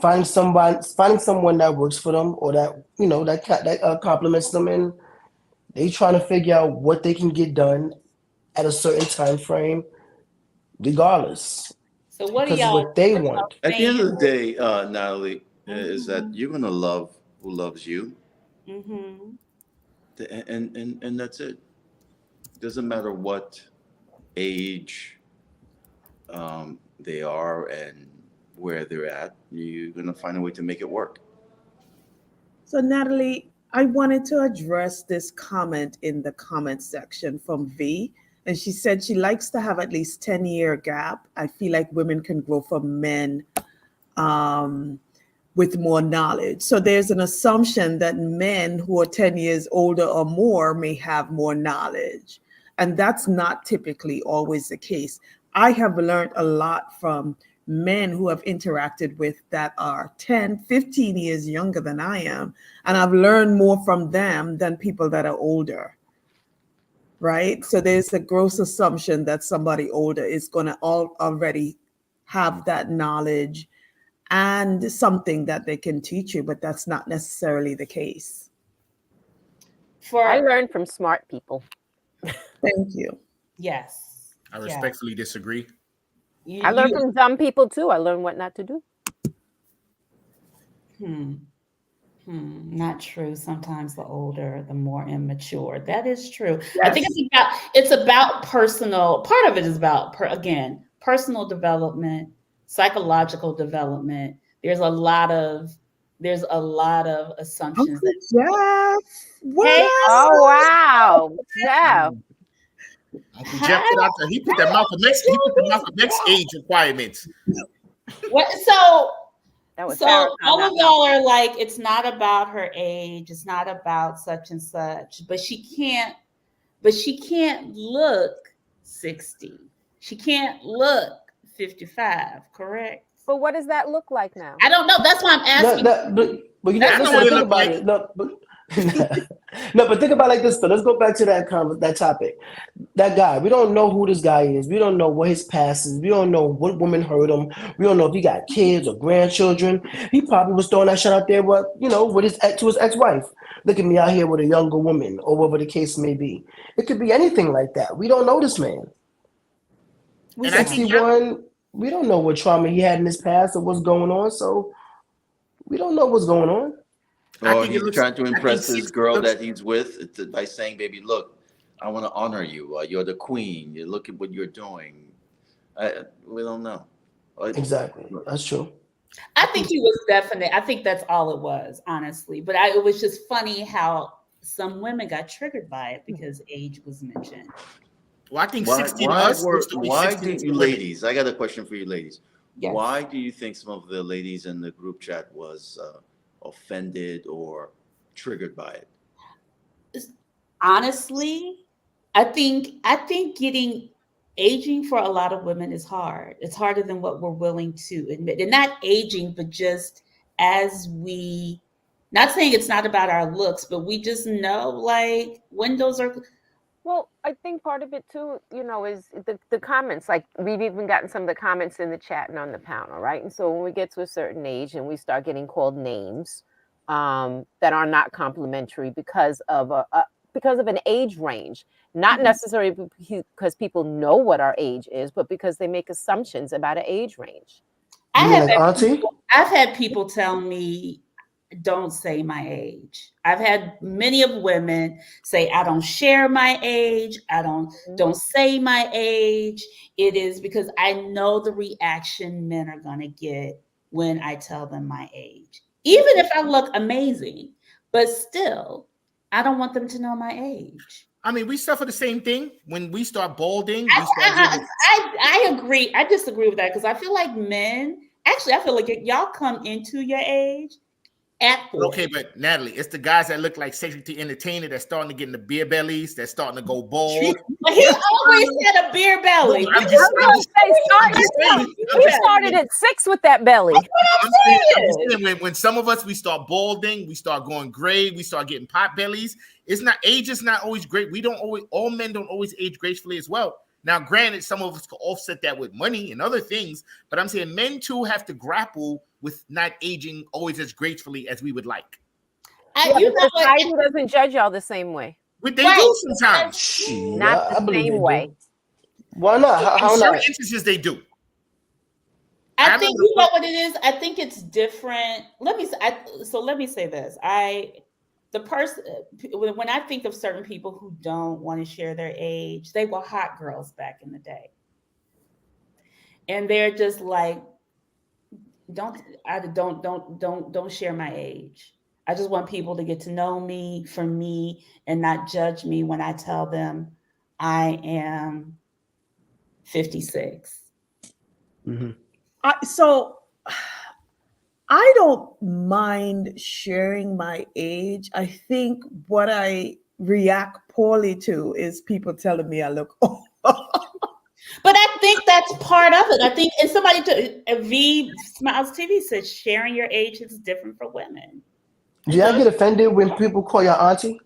finding someone that works for them or that that compliments them, and they trying to figure out what they can get done at a certain time frame, regardless. So what do Because y'all? what they want. At the end of the day, Natalie, is that you're gonna love who loves you, and that's it. Doesn't matter what age they are and where they're at. You're gonna find a way to make it work. So Natalie, I wanted to address this comment in the comment section from V. And she said she likes to have at least 10-year gap. I feel like women can grow from men with more knowledge. So there's an assumption that men who are 10 years older or more may have more knowledge. And that's not typically always the case. I have learned a lot from men who have interacted with that are 10, 15 years younger than I am. And I've learned more from them than people that are older. Right? So there's a gross assumption that somebody older is going to already have that knowledge and something that they can teach you, but that's not necessarily the case. I learned from smart people. Thank you. Yes. I respectfully disagree. I learned from dumb people too. I learned what not to do. Not true. Sometimes the older, the more immature. That is true. Yes. I think it's about personal. Part of it is about personal development, psychological development. There's a lot of assumptions. Hey, oh wow, Jeff. Uncle Jeff he put the Malcolm X age requirements. So all of y'all are like, it's not about her age, it's not about such and such, but she can't look 60. She can't look 55, correct? But what does that look like now? I don't know. That's why I'm asking. But you know, think about it. No, but think about it like this though. Let's go back to that topic. That guy, we don't know who this guy is. We don't know what his past is. We don't know what woman hurt him. We don't know if he got kids or grandchildren. He probably was throwing that shit out there, with his ex-wife. Look at me out here with a younger woman, or whatever the case may be. It could be anything like that. We don't know this man. We're 61. We don't know what trauma he had in his past or what's going on. So we don't know what's going on. Or he's trying to impress this girl that he's with by saying, baby, look, I want to honor you. You're the queen. You look at what you're doing. We don't know. Exactly. That's true. I think he was I think that's all it was, honestly. But it was just funny how some women got triggered by it because age was mentioned. Well, I think why did you ladies? I got a question for you ladies. Yes. Why do you think some of the ladies in the group chat was offended or triggered by it? Honestly, I think aging for a lot of women is hard. It's harder than what we're willing to admit. And not aging, but just not saying it's not about our looks, but we just know like windows are. Well, I think part of it too, is the comments. Like we've even gotten some of the comments in the chat and on the panel, right? And so when we get to a certain age and we start getting called names that are not complimentary because of an age range, not necessarily because people know what our age is, but because they make assumptions about an age range. I've had people tell me, don't say my age. I've had many of women say, I don't share my age. I don't say my age. It is because I know the reaction men are going to get when I tell them my age. Even if I look amazing, but still, I don't want them to know my age. I mean, we suffer the same thing when we start balding. I agree. I disagree with that because I feel like men. Actually, I feel like y'all come into your age at 40. Okay, but Natalie, it's the guys that look like Cedric the Entertainer that's starting to get in the beer bellies. That's starting to go bald. But he always had a beer belly. I'm just saying. He started at 6 with that belly. I'm saying when some of us we start balding, we start going gray, we start getting pot bellies. It's not age is not always great. We don't always all men don't always age gracefully as well. Now, granted, some of us can offset that with money and other things, but I'm saying men too have to grapple with not aging always as gracefully as we would like. Society doesn't judge y'all the same way. They do sometimes. Not the same way. Why not? How in certain not? instances, they do. I think you know what it is. I think it's different. Let me say this. When I think of certain people who don't want to share their age, they were hot girls back in the day, and they're just like, don't share my age. I just want people to get to know me for me and not judge me when I tell them I am 56. Mm-hmm. So I don't mind sharing my age. I think what I react poorly to is people telling me I look old. But I think that's part of it. I think, and V Smiles TV said sharing your age is different for women. Do y'all get offended when people call your auntie?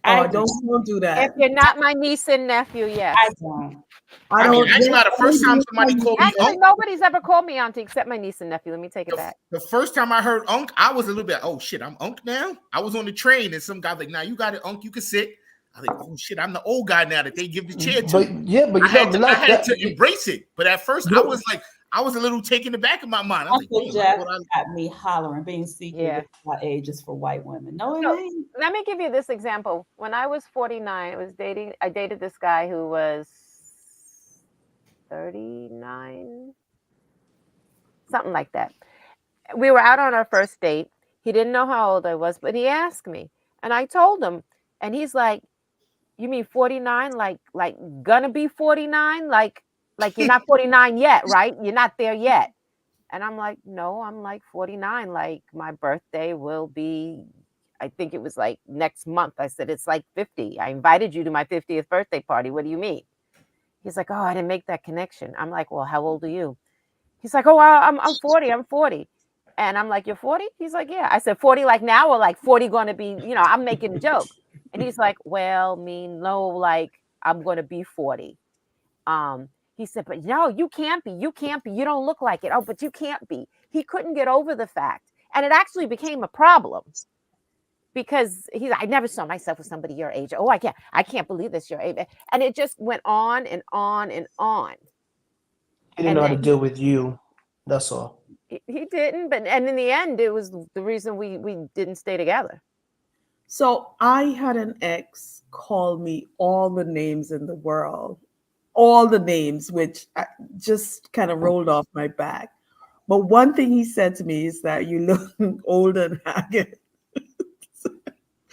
Don't do that. If you're not my niece and nephew, yes. I don't. I mean, actually, the first time somebody called me uncle. Nobody's ever called me auntie except my niece and nephew. Let me take it back. The first time I heard unc, I was a little bit, oh shit, I'm unc now? I was on the train and some guy was like, now you got it, unc, you can sit. I was like, oh shit, I'm the old guy now that they give the chair to. But I had to embrace it. But at first, I was a little taken aback in my mind. I was Uncle Jeff got me hollering, being secret. My age is for white women. No, it ain't. Let me give you this example. When I was 49, I dated this guy who was 39, something like that. We were out on our first date. He didn't know how old I was, but he asked me, and I told him, and he's like, "You mean 49? Like gonna be 49? Like you're not 49 yet, right? You're not there yet." And I'm like, "No, I'm like 49. Like my birthday will be, I think it was like next month." I said, "It's like 50. I invited you to my 50th birthday party. What do you mean?" He's like, "Oh, I didn't make that connection." I'm like, "Well, how old are you?" He's like, "Oh, I'm 40. I'm 40." And I'm like, "You're 40?" He's like, "Yeah." I said, 40 like now or like 40 going to be, I'm making a joke. And he's like, "Well, no, like I'm going to be 40. He said, "But no, you can't be. You can't be. You don't look like it." "Oh, but you can't be." He couldn't get over the fact. And it actually became a problem because I never saw myself with somebody your age. "Oh, I can't believe this your age." And it just went on and on and on. He didn't know how to deal with you. That's all. He didn't. And in the end, it was the reason we didn't stay together. So I had an ex call me all the names in the world. All the names, which I just kind of rolled off my back. But one thing he said to me is that you look old and haggard.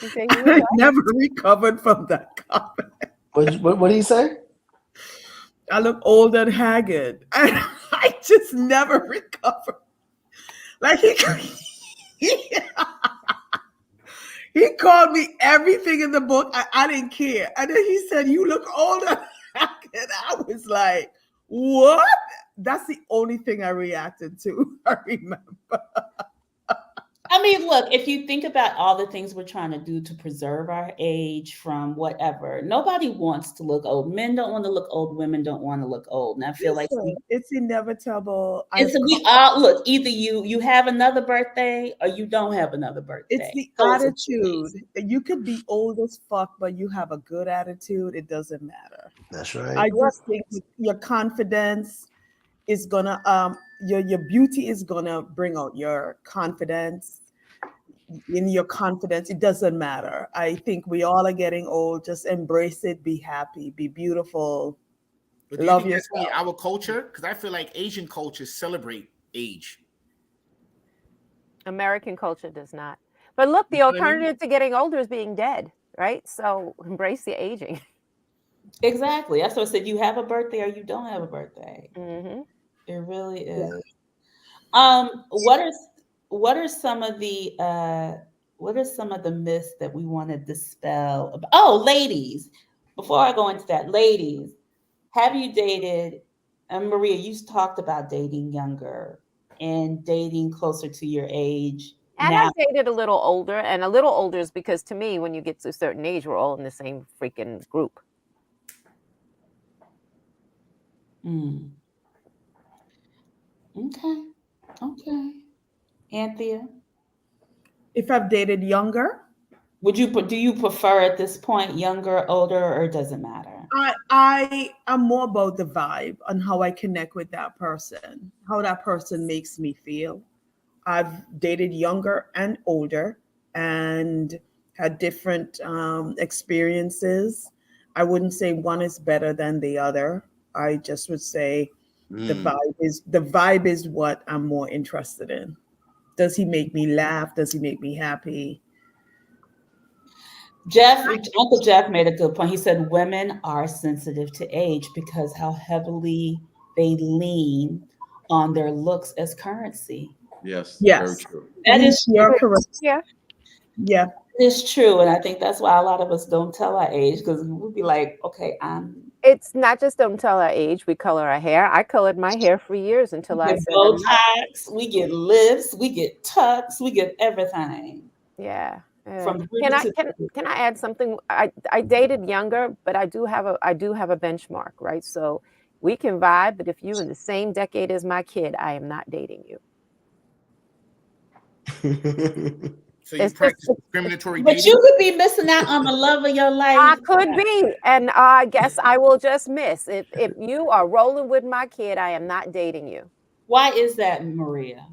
I never recovered from that comment. What did he say? I look old and haggard. I just never recovered. Like he called me everything in the book. I didn't care. And then he said, "You look old and haggard." I was like, what? That's the only thing I reacted to. I remember. I mean, look, if you think about all the things we're trying to do to preserve our age from whatever, nobody wants to look old. Men don't want to look old. Women don't want to look old. And I feel like it's inevitable. We all look, either you have another birthday or you don't have another birthday. It's the attitude. You could be old as fuck, but you have a good attitude. It doesn't matter. That's right. I just think your confidence is gonna your beauty is gonna bring out your confidence. In your confidence, it doesn't matter. I think we all are getting old. Just embrace it. Be happy. Be beautiful. But love yourself. Our culture, because I feel like Asian cultures celebrate age. American culture does not. But look, the alternative to getting older is being dead. right? So embrace the aging. Exactly. That's what I said. You have a birthday or you don't have a birthday. Mm-hmm. It really Yeah. is. What are some of the myths that we want to dispel about? Oh, ladies, before I go into that, ladies, have you dated, and Maria, you talked about dating younger and dating closer to your age. And Now, I've dated a little older, and a little older is because to me, when you get to a certain age, we're all in the same freaking group. Okay. Okay. Anthea, If I've dated younger, do you prefer at this point younger, older, or it doesn't matter? I am more about the vibe and how I connect with that person, how that person makes me feel. I've dated younger and older and had different experiences. I wouldn't say one is better than the other. I just would say the vibe is what I'm more interested in. Does he make me laugh? Does he make me happy? Uncle Jeff made a good point. He said women are sensitive to age because how heavily they lean on their looks as currency. Yes, very Yes. true. That is You're true. correct. Yeah. Yeah. It's true. And I think that's why a lot of us don't tell our age because we'll be like, okay, It's not just don't tell our age, we color our hair. I colored my hair for years until I get said Botox, we get lifts, we get tucks, we get everything. yeah. From Can I add something? I dated younger, but I do have a benchmark, right? So we can vibe, but if you're in the same decade as my kid, I am not dating you. So you practice discriminatory but dating? you could be missing out on the love of your life. I could be, and I guess I will just miss. If you are rolling with my kid, I am not dating you. Why is that, Maria?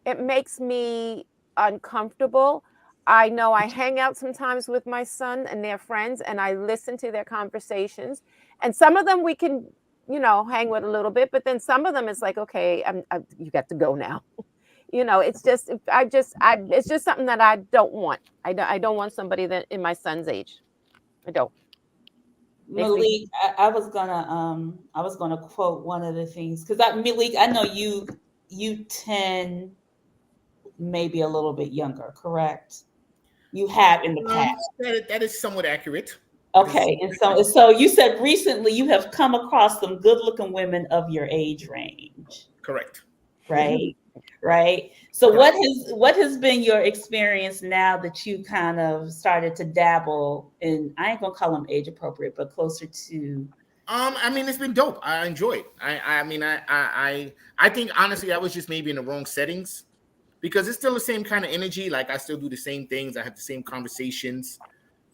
It makes me uncomfortable. I know I hang out sometimes with my son and their friends, and I listen to their conversations. And some of them we can, hang with a little bit, but then some of them it's like, okay, you got to go now. It's just it's just something that I don't want. I don't want somebody that in my son's age. I don't. Malik, I was gonna quote one of the things because Malik, I know you tend maybe a little bit younger, correct? You have in the past. That is somewhat accurate. Okay, and so you said recently you have come across some good-looking women of your age range. Correct. Right. Right. So what has been your experience now that you kind of started to dabble in? I ain't gonna call them age appropriate, but closer to. I mean, it's been dope. I enjoy it. I think honestly, I was just maybe in the wrong settings because it's still the same kind of energy. Like I still do the same things. I have the same conversations.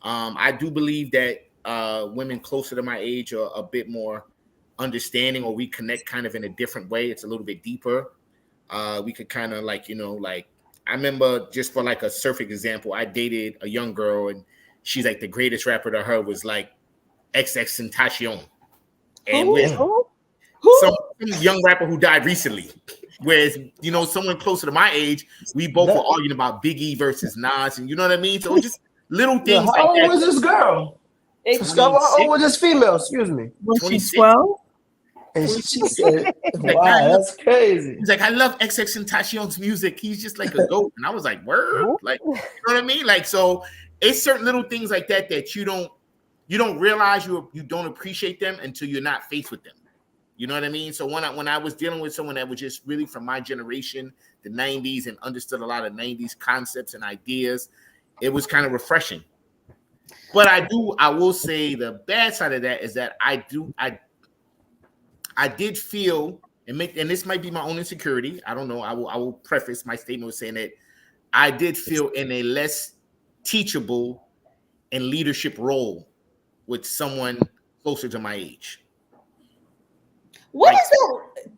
I do believe that women closer to my age are a bit more understanding, or we connect kind of in a different way. It's a little bit deeper. We could kind of like I remember, just for like a surf example, I dated a young girl and she's like the greatest rapper to her was like XXXTentacion. And with some young rapper who died recently. Whereas, someone closer to my age, we both were arguing about Biggie versus Nas, and you know what I mean? So just little things like that. How old was this girl? How old was this female? Excuse me. Was she 12? And she said, wow, that's crazy. He's like, I love XXXTentacion's music. He's just like a goat. And I was like, word? Like, you know what I mean? Like, so it's certain little things like that that you don't realize you don't appreciate them until you're not faced with them. You know what I mean? So when I was dealing with someone that was just really from my generation, the 90s, and understood a lot of 90s concepts and ideas, it was kind of refreshing. But I will say the bad side of that is that I did feel, and this might be my own insecurity, I don't know, I will preface my statement with saying that I did feel in a less teachable and leadership role with someone closer to my age. What is that?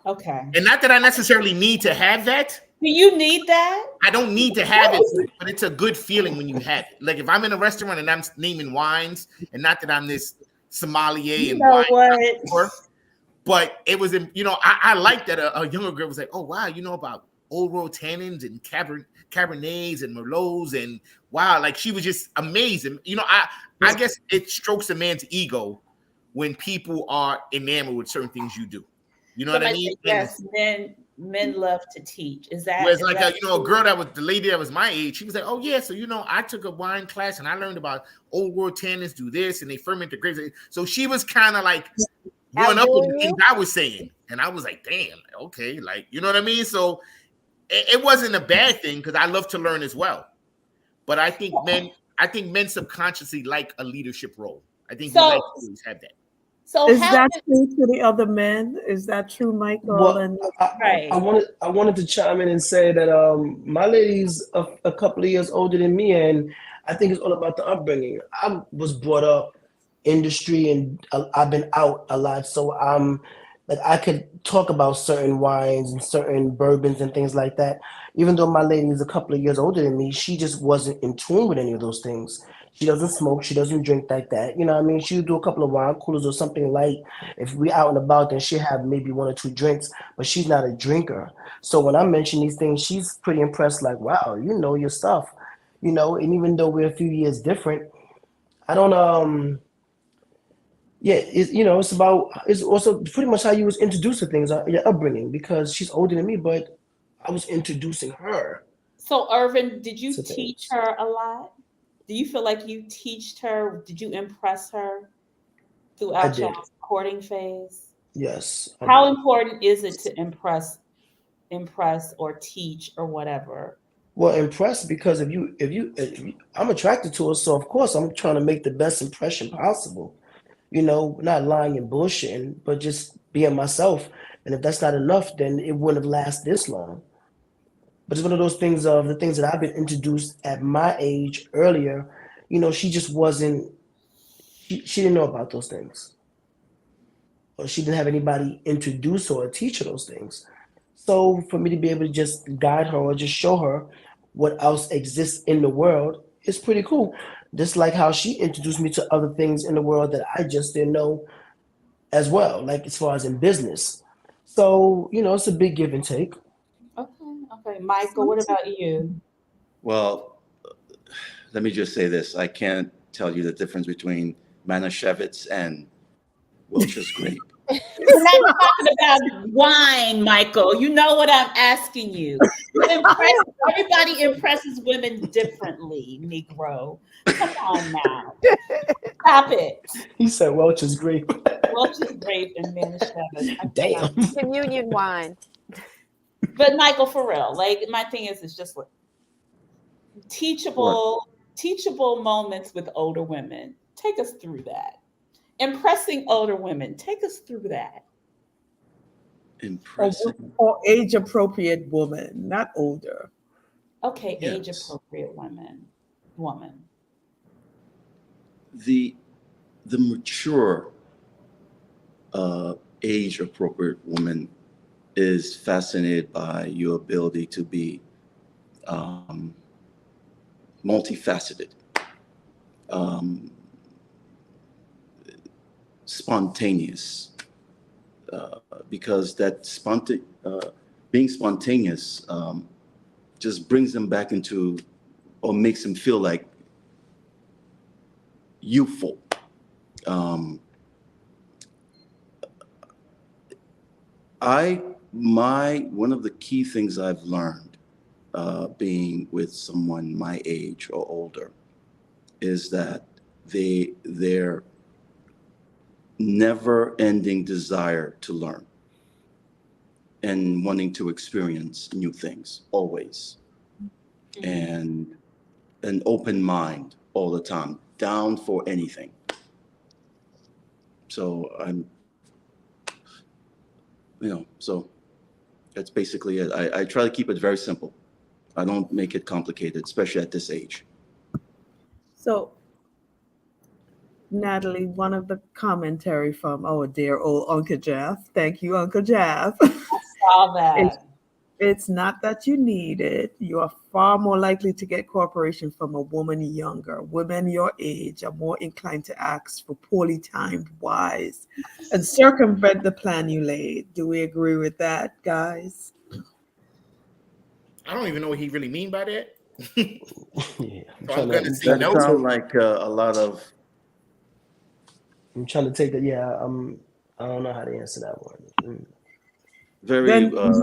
Okay. And not that I necessarily need to have that. Do you need that? I don't need to have it, but it's a good feeling when you have it. Like if I'm in a restaurant and I'm naming wines, and not that I'm this sommelier and wine, but it was, I like that a younger girl was like, oh wow, you know about old world tannins and Cabernets and Merlots, and wow, like she was just amazing. You know, I guess it strokes a man's ego when people are enamored with certain things you do. You know what I mean? Yes, men love to teach. Is that whereas like a girl that was the lady that was my age, she was like, oh yeah, so you know, I took a wine class and I learned about old world tannins do this and they ferment the grapes. So she was kind of like one up on the things I was saying, and I was like, damn, okay, like you know what I mean. So it wasn't a bad thing because I love to learn as well. But I think men subconsciously like a leadership role. I think we like to always have that. So is that true to the other men? Is that true, Michael? Well, I wanted to chime in and say that my lady's a couple of years older than me, and I think it's all about the upbringing. I was brought up industry, and I've been out a lot, so like I could talk about certain wines and certain bourbons and things like that. Even though my lady is a couple of years older than me, she just wasn't in tune with any of those things. She doesn't smoke. She doesn't drink like that. You know what I mean? She'll do a couple of wine coolers or something light. If we out and about, then she'll have maybe 1 or 2 drinks, but she's not a drinker. So when I mention these things, she's pretty impressed, like, wow, you know your stuff. You know, and even though we're a few years different, I don't, it's also pretty much how you was introduced to things, your upbringing, because she's older than me, but I was introducing her. So Irvin, did you teach her a lot? Do you feel like you teached her? Did you impress her throughout your courting phase? Yes. How important is it to impress or teach or whatever? Well, impress, because if you I'm attracted to her, so of course I'm trying to make the best impression possible. You know, not lying and bullshitting, but just being myself. And if that's not enough, then it wouldn't have lasted this long. But it's one of those things of the things that I've been introduced at my age earlier. You know, she just wasn't. She didn't know about those things, or she didn't have anybody introduce her or teach her those things. So for me to be able to just guide her or just show her what else exists in the world is pretty cool. Just like how she introduced me to other things in the world that I just didn't know as well, like as far as in business. So, you know, it's a big give and take. Okay. Michael, what about you? Well, let me just say this. I can't tell you the difference between Manischewitz and Welch's grape. We're not talking about wine, Michael. You know what I'm asking you. Everybody impresses women differently, Negro. Come on now. Stop it. He said Welch's grape. Welch's grape and Manischewitz. Damn. Communion wine. But Michael, for real, like my thing is, it's just like teachable moments with older women. Take us through that. Impressing older women. Take us through that. Impressing. Or age appropriate woman, not older. Okay, yes. Age appropriate woman. The mature age appropriate woman is fascinated by your ability to be multifaceted, spontaneous, because that being spontaneous just brings them back into, or makes them feel like youthful. One of the key things I've learned being with someone my age or older is that their never-ending desire to learn and wanting to experience new things always, and an open mind all the time, down for anything. So so that's basically it. I try to keep it very simple. I don't make it complicated, especially at this age. So, Natalie, one of the commentary from our dear old Uncle Jeff. Thank you, Uncle Jeff. I saw that. It's not that you need it. You are far more likely to get cooperation from a woman younger. Women your age are more inclined to ask for poorly timed whys and circumvent the plan you laid. Do we agree with that, guys? I don't even know what he really mean by that. Yeah, I'm gonna say that no. sound like a lot of. I'm trying to take that. Yeah, I don't know how to answer that one. Very Then we have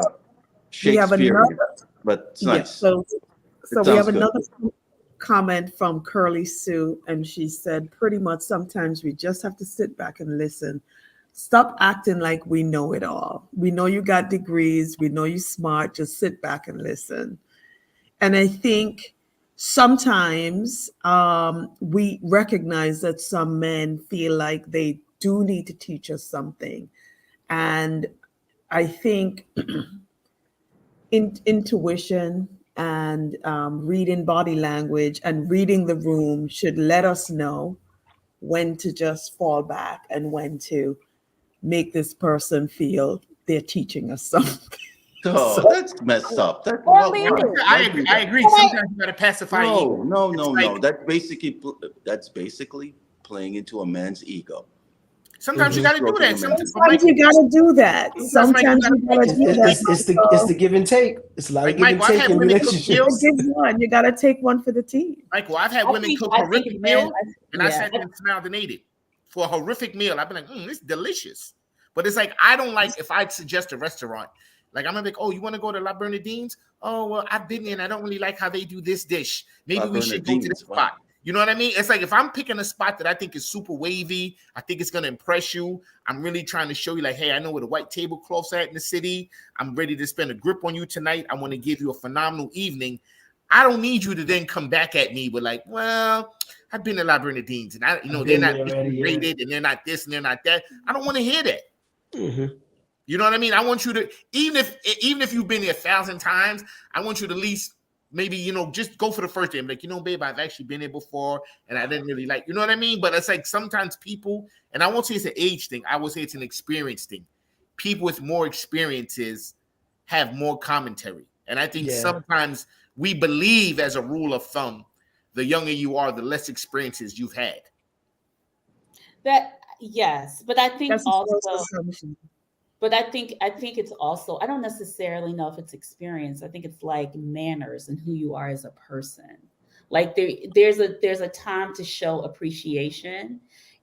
Shakespearean, another. but it's Yeah. nice. So It we have sounds good. another comment from Curly Sue, and she said, pretty much sometimes we just have to sit back and listen. Stop acting like we know it all. We know you got degrees. We know you're smart. Just sit back and listen. And I think sometimes we recognize that some men feel like they do need to teach us something. And I think intuition and reading body language and reading the room should let us know when to just fall back and when to make this person feel they're teaching us something. Oh, So- that's messed up. That, Or why- leave why- it. why do I that? agree. Sometimes you gotta pacify ego. No. That's basically playing into a man's ego. Sometimes you gotta do that. Sometimes you gotta do that. Sometimes you gotta do that. It's the give and take. It's a lot of give and take in relationships. You gotta take one for the team. Michael, I've had women cook horrific meal, and I sat there and smiled and ate it. For a horrific meal, I've been like, this is delicious. But it's like, I don't like if I suggest a restaurant. Like, I'm gonna be like, oh, you want to go to La Bernardine's? Oh, well, I've been there and I don't really like how they do this dish. Maybe we should go to this spot. You know what I mean? It's like if I'm picking a spot that I think is super wavy, I think it's gonna impress you. I'm really trying to show you, like, hey, I know where the white tablecloths at in the city. I'm ready to spend a grip on you tonight. I want to give you a phenomenal evening. I don't need you to then come back at me with like, well, I've been to La Bernardine's and they're not rated and they're not this and they're not that. I don't want to hear that. Mm-hmm. You know what I mean? I want you to, even if you've been there 1,000 times, I want you to at least maybe, just go for the first day. I'm like, babe, I've actually been there before and I didn't really like, you know what I mean? But it's like sometimes people, and I won't say it's an age thing, I will say it's an experience thing. People with more experiences have more commentary. And I think sometimes we believe, as a rule of thumb, the younger you are, the less experiences you've had. That, yes, but I think But I think it's also, I don't necessarily know if it's experience. I think it's like manners and who you are as a person. Like there's a time to show appreciation,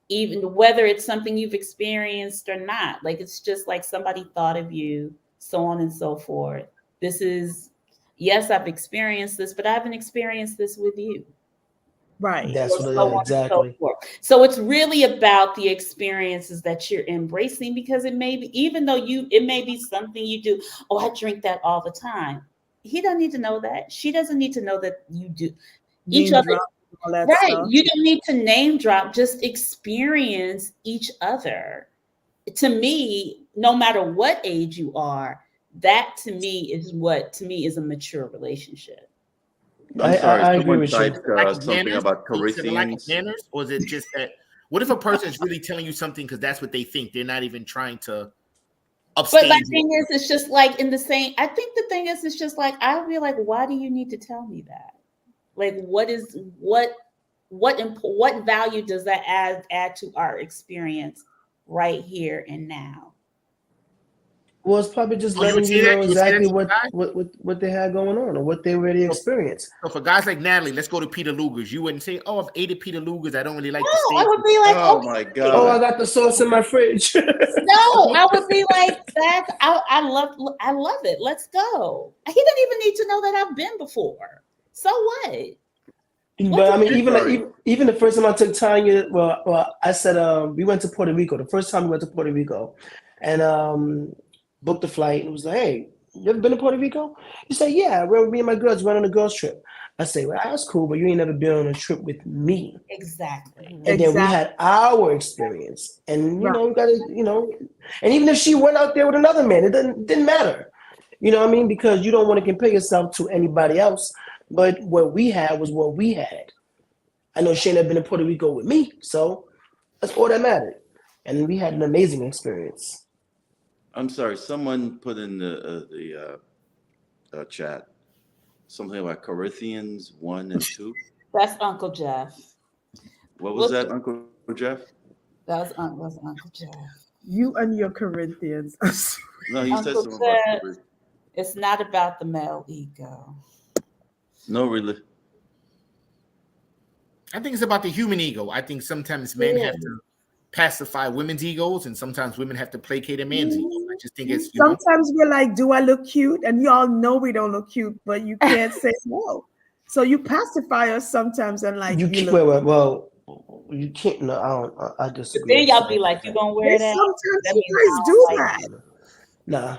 even whether it's something you've experienced or not. Like it's just like somebody thought of you, so on and so forth. Yes, I've experienced this, but I haven't experienced this with you. Right. That's what exactly. So it's really about the experiences that you're embracing, because it may be, even though it may be something you do. Oh, I drink that all the time. He doesn't need to know that. She doesn't need to know that you do. Each other, right? Stuff. You don't need to name drop. Just experience each other. To me, no matter what age you are, that to me is a mature relationship. I'm sorry. I someone agree with typed you. something about Corinthians. Manners, or is it just that? What if a person is really telling you something because that's what they think? They're not even trying to upstage. But my thing is, it's just like in the same. I think the thing is, it's just like I feel like, why do you need to tell me that? Like, what value does that add to our experience right here and now? Well, it's probably just letting you know exactly what they had going on or what they already experienced. So for guys like Natalie, let's go to Peter Luger's. You wouldn't say, "Oh, I've ate at Peter Luger's. I don't really like the steak." I would be like, "Oh my god! Oh, I got the sauce in my fridge." No, I would be like, I love it. Let's go. He didn't even need to know that I've been before. So what? But I mean, even the first time I took Tanya, well, I said we went to Puerto Rico. The first time we went to Puerto Rico, and booked the flight and was like, "Hey, you ever been to Puerto Rico?" You say, "Yeah, me and my girls went on a girls trip." I say, "Well, that's cool, but you ain't never been on a trip with me." Exactly. And then we had our experience, and we gotta, and even if she went out there with another man, it didn't matter. You know what I mean? Because you don't want to compare yourself to anybody else. But what we had was what we had. I know Shane had been to Puerto Rico with me, so that's all that mattered. And we had an amazing experience. I'm sorry. Someone put in the chat something about Corinthians 1 and 2. That's Uncle Jeff. What was that, Uncle Jeff? That was Uncle Jeff. You and your Corinthians. No, he said something about Corinthians. It's not about the male ego. No, really. I think it's about the human ego. I think sometimes men have to pacify women's egos, and sometimes women have to placate a man's ego. I just think it's sometimes we're like, do I look cute? And y'all know we don't look cute, but you can't say no. So you pacify us sometimes, and like you can't. Well, you can't. No, I don't. I disagree. But then y'all be like, you gonna wear that? Sometimes That you guys do that. Nah.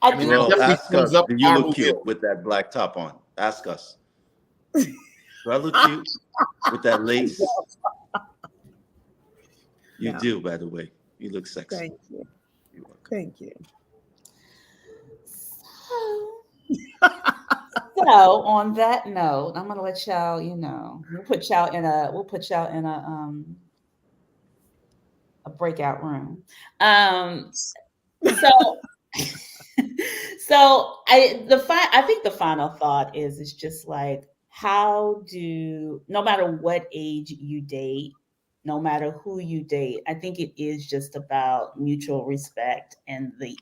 I mean, well, ask us. Do you look cute with that black top on? Ask us. Do I look cute with that lace? You do, by the way. You look sexy. Thank you. Thank you. So on that note, I'm gonna let y'all, we'll put y'all in a breakout room. So I think the final thought is just like, no matter what age you date, no matter who you date, I think it is just about mutual respect and the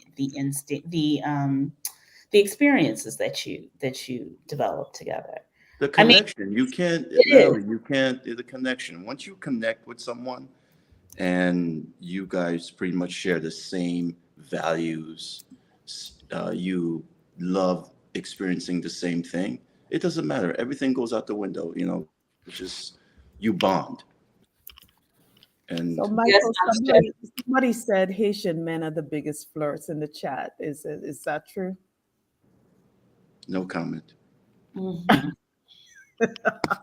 experiences that you develop together. The connection. You can't, the connection. Once you connect with someone and you guys pretty much share the same values, you love experiencing the same thing, it doesn't matter. Everything goes out the window, it's just you bond. And so Michael, somebody said Haitian men are the biggest flirts in the chat. Is that true? No comment. Mm-hmm.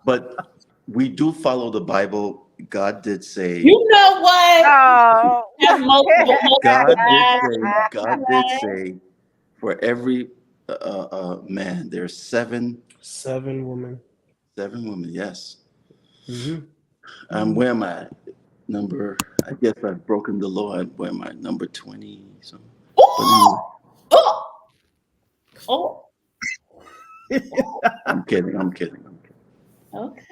But we do follow the Bible. God did say. You know what? Oh. God did say, for every man, there's seven women. 7 women. Yes. Mm-hmm. Where am I? I guess I've broken the law. Where am I? Number 20. So. Oh. I'm kidding. Okay.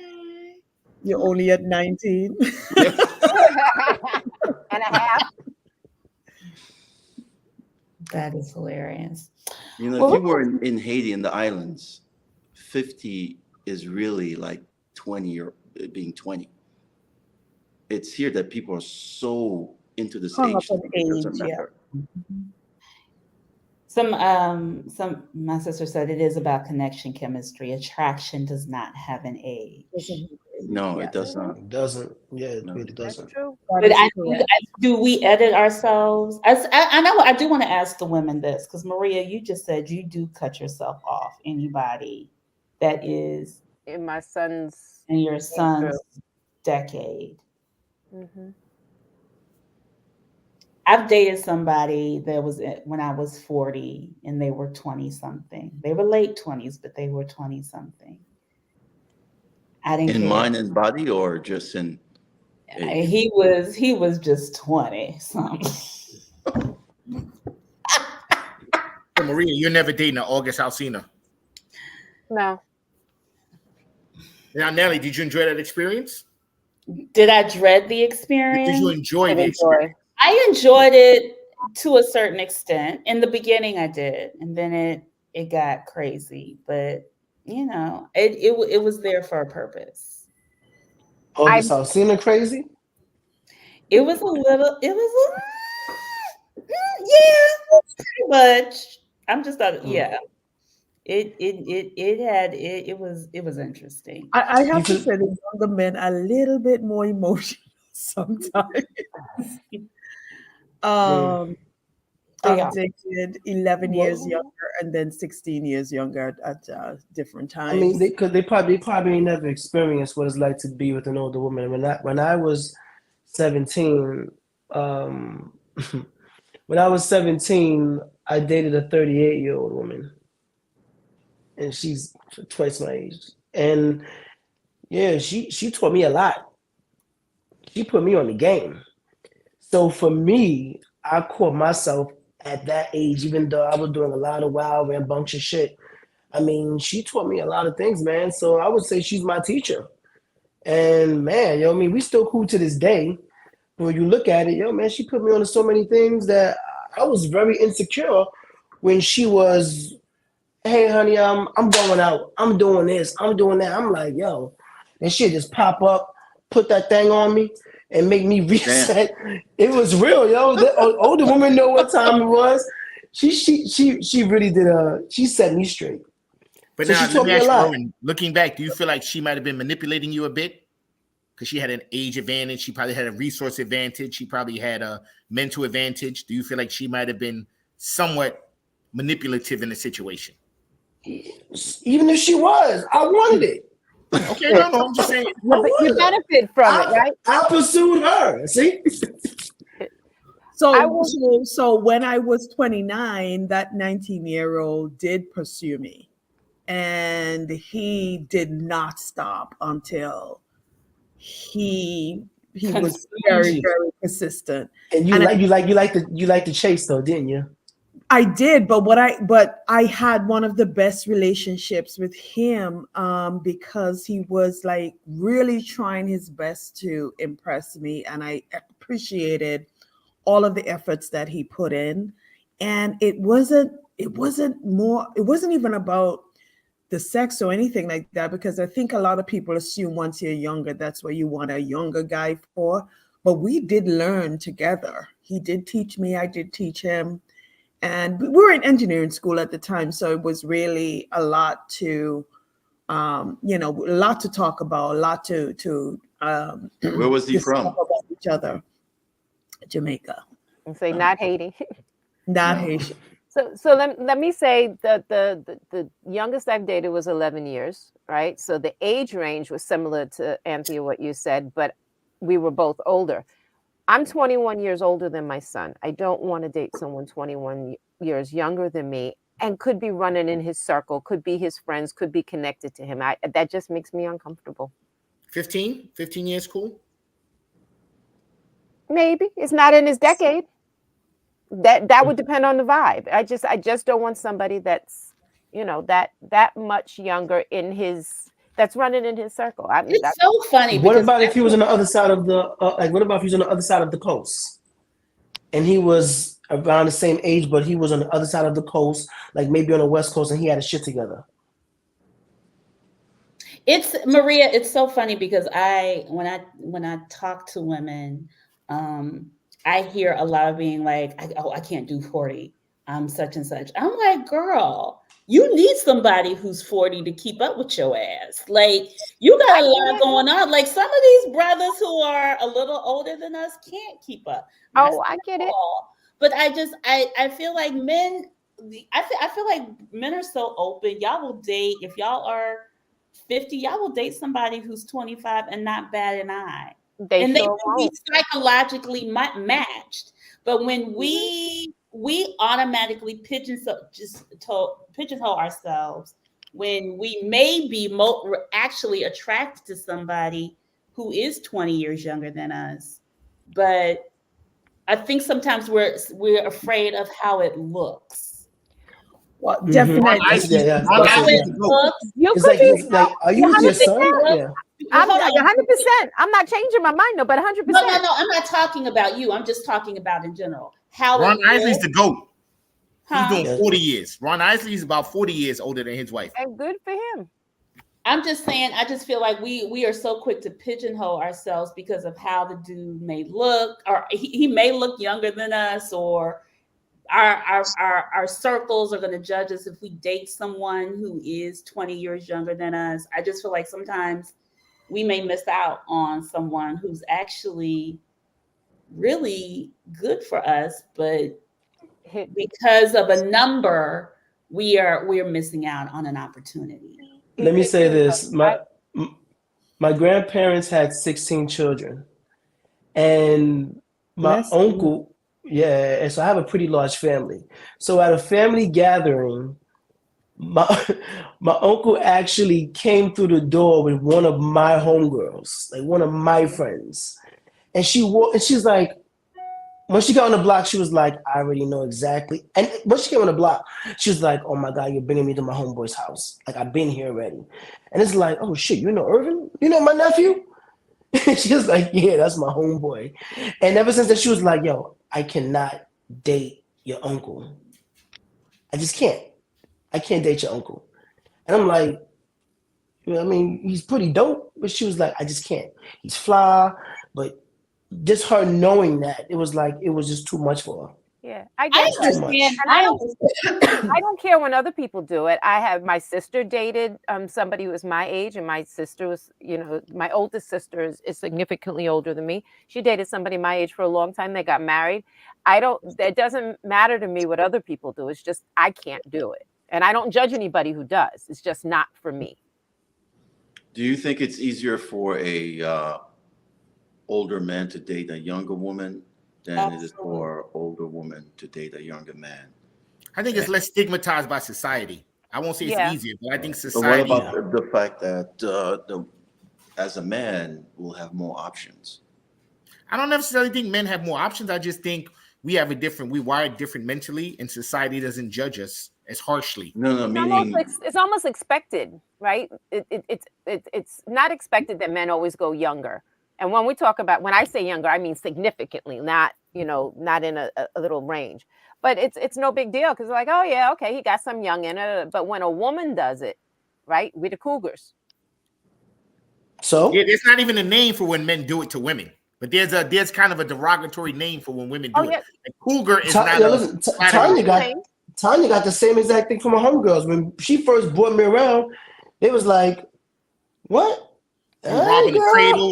You're only at 19. And a half. That is hilarious. If you were in Haiti, in the islands, 50 is really like 20 or being 20. It's here that people are so into this age. It doesn't matter. My sister said it is about connection, chemistry. Attraction does not have an age. No, it does not. It doesn't. Yeah, it really doesn't. That's true. But do we edit ourselves? I know. I do want to ask the women this, because Maria, you just said you do cut yourself off. Anybody that is in your son's decade. Mm-hmm. I've dated somebody that was when I was 40 and they were 20 something. They were late 20s, but they were 20 something. I didn't in care. Mind and body, or just in age? He was just 20 something. So Maria, you're never dating an August Alsina? No. Now, Nelly, did you enjoy that experience? Did I dread the experience? Did you enjoy the experience? I enjoyed it to a certain extent. In the beginning, I did, and then it got crazy. But it was there for a purpose. August Alsina crazy? It was a little. It was yeah, pretty much. I'm just yeah. It was interesting. I have to say the younger men are a little bit more emotional sometimes. I've dated 11 years younger and then 16 years younger at different times. I mean, they probably never experienced what it's like to be with an older woman. When I was 17, I dated a 38-year-old woman, and she's twice my age. And yeah, she taught me a lot. She put me on the game. So for me, I caught myself at that age, even though I was doing a lot of wild, rambunctious shit. I mean, she taught me a lot of things, man. So I would say she's my teacher. And man, we still cool to this day. But when you look at it, man, she put me on to so many things that I was very insecure when she was, hey honey, I'm going out. I'm doing this. I'm doing that. I'm like, yo, and she'd just pop up, put that thing on me, and make me reset. Damn. It was real, yo. The older women know what time it was. She really did she set me straight. But so now, let me ask you, Owen, looking back, do you feel like she might have been manipulating you a bit? Because she had an age advantage. She probably had a resource advantage. She probably had a mental advantage. Do you feel like she might have been somewhat manipulative in the situation? Even if she was, I wanted it. Okay, no, I'm just saying. You benefit from it, right? I pursued her. See? So when I was 29, that 19-year-old did pursue me. And he did not stop until he was very, very persistent. And you like the chase though, didn't you? I did, but I had one of the best relationships with him because he was like really trying his best to impress me, and I appreciated all of the efforts that he put in. And it wasn't even about the sex or anything like that, because I think a lot of people assume once you're younger, that's what you want a younger guy for. But we did learn together. He did teach me, I did teach him. And we were in engineering school at the time. So it was really a lot to, a lot to talk about, a lot to where was he from? About each other. Jamaica. And say not Haiti. Not Haitian. So let me say that the youngest I've dated was 11 years, right? So the age range was similar to Anthea, what you said, but we were both older. I'm 21 years older than my son. I don't want to date someone 21 years younger than me and could be running in his circle, could be his friends, could be connected to him. That just makes me uncomfortable. 15 years cool? Maybe. It's not in his decade. That would depend on the vibe. I just don't want somebody that's, that much younger that's running in his circle. It's so funny. What about if he was on the other side of the what about if he was on the other side of the coast, and he was around the same age, but he was on the other side of the coast, like maybe on the West Coast, and he had his shit together? It's Maria. It's so funny because when I talk to women, I hear a lot of being like, I can't do 40. I'm such and such. I'm like, girl, you need somebody who's 40 to keep up with your ass. Like, you got a lot going on. Like, some of these brothers who are a little older than us can't keep up. I get it. But I feel like men, I feel like men are so open. Y'all will date, if y'all are 50, y'all will date somebody who's 25 and not bat an eye. They will be psychologically matched. But when we automatically pigeonhole ourselves when we may be actually attracted to somebody who is 20 years younger than us. But I think sometimes we're afraid of how it looks. Well, definitely. You could be are you just son? I'm 100%. I'm not changing my mind, though, but 100%. No. I'm not talking about you. I'm just talking about in general. Ron Isley's the GOAT. He's doing 40 years. Ron Isley's about 40 years older than his wife. And good for him. I'm just saying, I just feel like we are so quick to pigeonhole ourselves because of how the dude may look, or he may look younger than us, or our circles are going to judge us if we date someone who is 20 years younger than us. I just feel like sometimes we may miss out on someone who's actually really good for us, but because of a number, we're missing out on an opportunity. Let me say this. My grandparents had 16 children, and my uncle, and so I have a pretty large family. So at a family gathering, my uncle actually came through the door with one of my homegirls, like one of my friends. And she's like, when she got on the block, she was like, I already know exactly. And when she came on the block, she was like, oh my God, you're bringing me to my homeboy's house. Like, I've been here already. And it's like, oh shit, you know Irvin? You know my nephew? She was like, yeah, that's my homeboy. And ever since then, she was like, yo, I cannot date your uncle. I just can't. I can't date your uncle. And I'm like, you know, I mean, he's pretty dope, but she was like, I just can't. He's fly, but just her knowing that, it was like, it was just too much for her. Yeah, I get that. Too much. And I don't care when other people do it. I have my sister dated somebody who was my age, and my sister was, you know, my oldest sister is significantly older than me. She dated somebody my age for a long time. They got married. It doesn't matter to me what other people do. It's just I can't do it. And I don't judge anybody who does. It's just not for me. Do you think it's easier for a older man to date a younger woman than it is for older woman to date a younger man? I think it's less stigmatized by society. I won't say it's easier, but I think society. But what about the fact that as a man we'll have more options? I don't necessarily think men have more options. I just think we wired different mentally, and society doesn't judge us as harshly. No, meaning it's almost expected, right? It's not expected that men always go younger. And when I say younger, I mean significantly, not in a little range. But it's no big deal because like, oh yeah, okay, he got some young in it. But when a woman does it, right, we're the cougars. So yeah, there's not even a name for when men do it to women. But there's kind of a derogatory name for when women do it. Like, cougar is Tanya got the same exact thing from her homegirls. When she first brought me around, it was like, what? Robbing the cradle.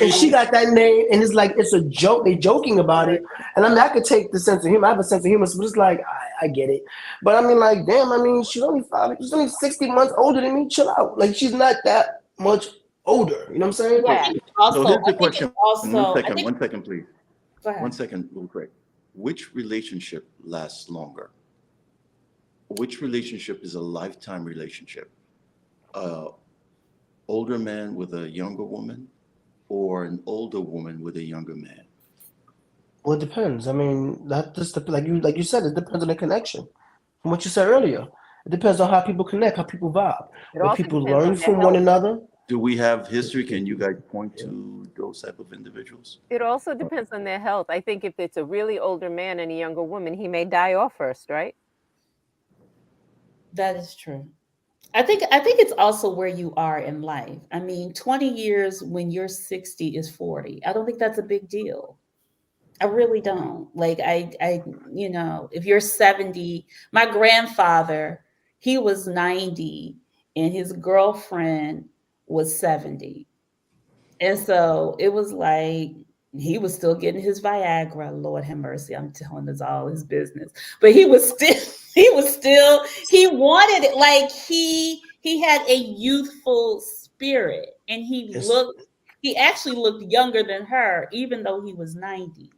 And she got that name, and it's like it's a joke. They joking about it, and I mean, I could take the sense of humor. I have a sense of humor, but it's like I get it. But I mean, like, damn. I mean, she's only 60 months older than me. Chill out. Like, she's not that much older. You know what I'm saying? Yeah. So here's the question. One second, please. Go ahead. 1 second, real quick. Which relationship lasts longer? Which relationship is a lifetime relationship? Older man with a younger woman, or an older woman with a younger man? Well, it depends. I mean, that just like you said, it depends on the connection. From what you said earlier, it depends on how people connect, how people vibe, what people learn from one another. Do we have history? Can you guys point to those type of individuals? It also depends on their health. I think if it's a really older man and a younger woman, he may die off first, right? That is true. I think it's also where you are in life. I mean, 20 years when you're 60 is 40. I don't think that's a big deal. I really don't. Like if you're 70, my grandfather, he was 90 and his girlfriend was 70. And so it was like he was still getting his Viagra. Lord have mercy. I'm telling this all his business. But he wanted it. Like he had a youthful spirit, and he actually looked younger than her, even though he was 90.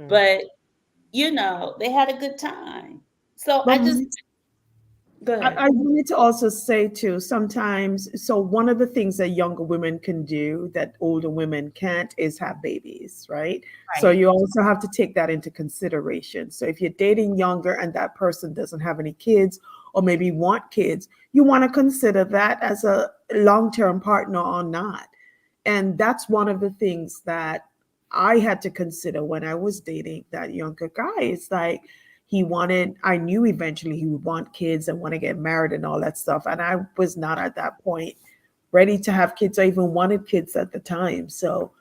Mm-hmm. But they had a good time. So I wanted to also say too, sometimes, so one of the things that younger women can do that older women can't is have babies, right? So you also have to take that into consideration. So if you're dating younger and that person doesn't have any kids or maybe want kids, you want to consider that as a long-term partner or not. And that's one of the things that I had to consider when I was dating that younger guy. It's like, I knew eventually he would want kids and want to get married and all that stuff. And I was not at that point ready to have kids. I even wanted kids at the time. So,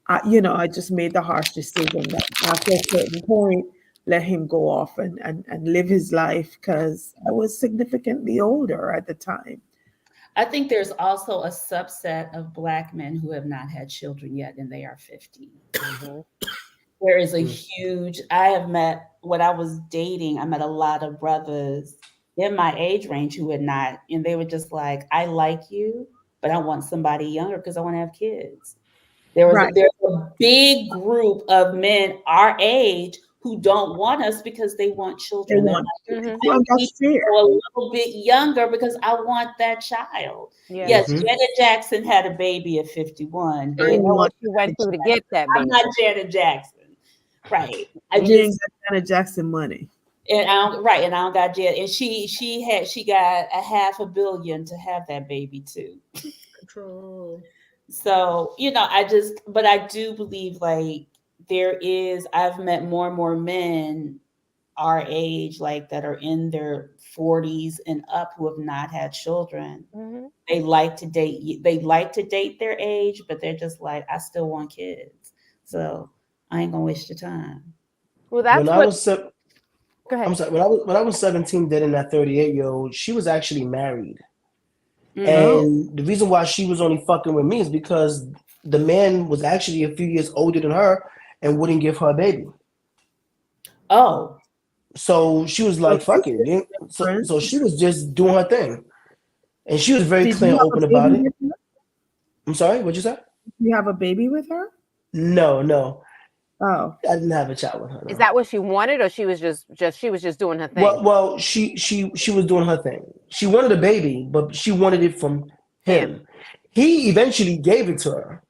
I just made the harsh decision that after a certain point, let him go off and live his life because I was significantly older at the time. I think there's also a subset of Black men who have not had children yet and they are 50. Mm-hmm. There is a huge, when I was dating, I met a lot of brothers in my age range who had not, and they were just like, I like you, but I want somebody younger because I want to have kids. There's a big group of men our age who don't want us because they want children. They're like, a little bit younger because I want that child. Yeah. Yes, Janet Jackson had a baby at 51. You know what you went through to get that baby. I'm not Janet Jackson. Right. I just got Janet Jackson money. And I don't got Janet. And she got $500 million to have that baby too. Control. So, but I do believe like I've met more and more men our age, like that are in their 40s and up who have not had children. Mm-hmm. They like to date. They like to date their age, but they're just like, I still want kids, so I ain't gonna waste your time. Well, that's When I what. was se- Go ahead. I'm sorry, when I was 17 dating that 38-year-old, she was actually married. Mm. And the reason why she was only fucking with me is because the man was actually a few years older than her and wouldn't give her a baby. Oh, So she was like, fuck it. Yeah. So she was just doing her thing. And she was very Did clear you and have a open about baby it. with her? I'm sorry, what'd you say? You have a baby with her? No. Oh, I didn't have a child with her. No. Is that what she wanted, or she was just doing her thing? Well, she was doing her thing. She wanted a baby, but she wanted it from him. He eventually gave it to her.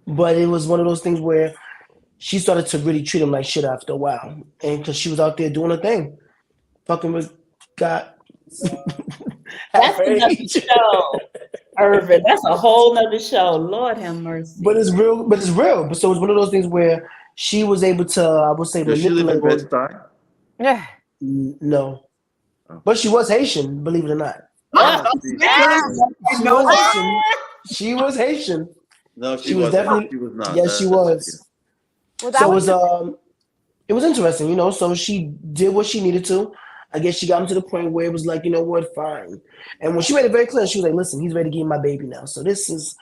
But it was one of those things where she started to really treat him like shit after a while. And because she was out there doing her thing. Fucking with God. that's another show, Irvin. That's a whole nother show. Lord have mercy. But it's real. But so it's one of those things where she was able to, I would say, Does she live in manipulate. Bed-Stuy? Yeah. No. But she was Haitian, believe it or not. She was Haitian. No, she was definitely. She was not. Yes, she was. Well, So it was interesting, you know. So she did what she needed to. I guess she got him to the point where it was like, you know what, fine. And when she made it very clear, she was like, listen, he's ready to give me my baby now. So this is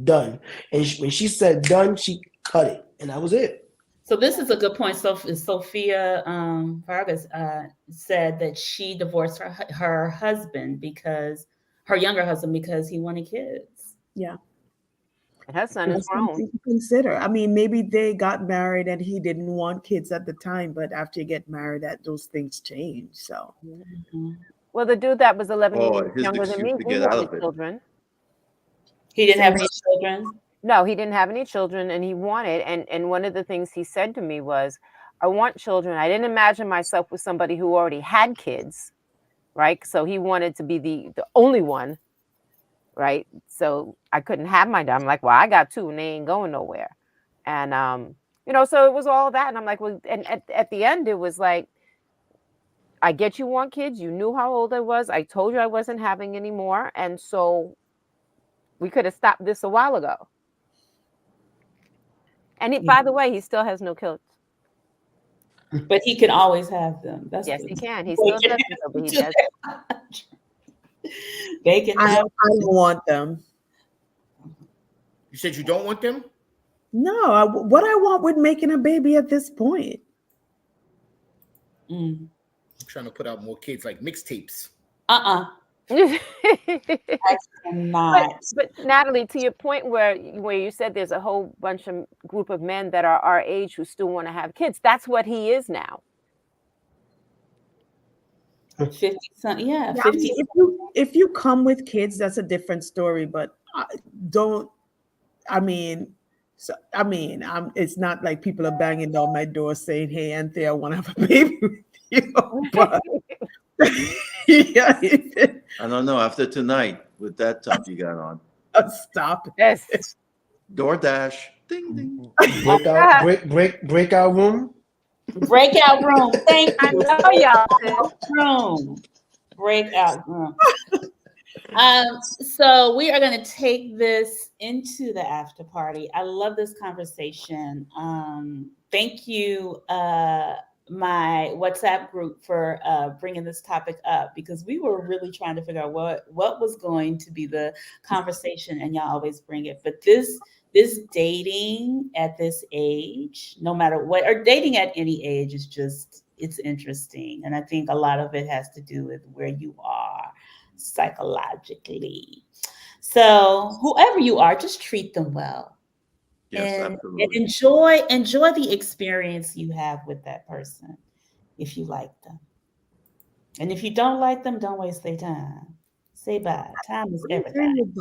done. And when she said done, she cut it. And that was it. So this is a good point. So Sophia Vargas said that she divorced her husband because her younger husband because he wanted kids. Yeah. And her son is grown. Something to consider. I mean, maybe they got married and he didn't want kids at the time, but after you get married, those things change. So, well, the dude that was 11 years his younger than me, excuse to he get out wanted of it. children. He didn't have any children? No, he didn't have any children, and he wanted. And one of the things he said to me was, I want children. I didn't imagine myself with somebody who already had kids, right? So he wanted to be the only one. Right. So I couldn't have my dad. I'm like, well, I got two and they ain't going nowhere. And, you know, so it was all that. And I'm like, well, and at the end, it was like, I get you want kids. You knew how old I was. I told you I wasn't having any more. And so we could have stopped this a while ago. And by the way, he still has no kids. But he can always have them. That's yes, good. He can. He still does, but he does. They can I have. don't want them. You said you don't want them? No, what I want with making a baby at this point. I'm trying to put out more kids like mixtapes. I cannot. But Natalie, to your point where you said there's a whole bunch of group of men that are our age who still want to have kids. That's what he is now. 50 something, yeah. 50. I mean, if you come with kids, that's a different story. But it's not like people are banging down my door saying, "Hey, Anthea, I want to have a baby with you." But yeah, I don't know. After tonight, with that top you got on, stop. Yes. DoorDash. Ding ding. Breakout room. Breakout room. Thank you. I know y'all. Room. Breakout room. So we are going to take this into the after party. I love this conversation. Thank you, my WhatsApp group, for bringing this topic up, because we were really trying to figure out what was going to be the conversation, and y'all always bring it. But this dating at this age, no matter what, or dating at any age, is just, it's interesting. And I think a lot of it has to do with where you are psychologically. So whoever you are, just treat them well. Yes, and absolutely. enjoy the experience you have with that person if you like them. And if you don't like them, don't waste their time. Say bye. Time is everything.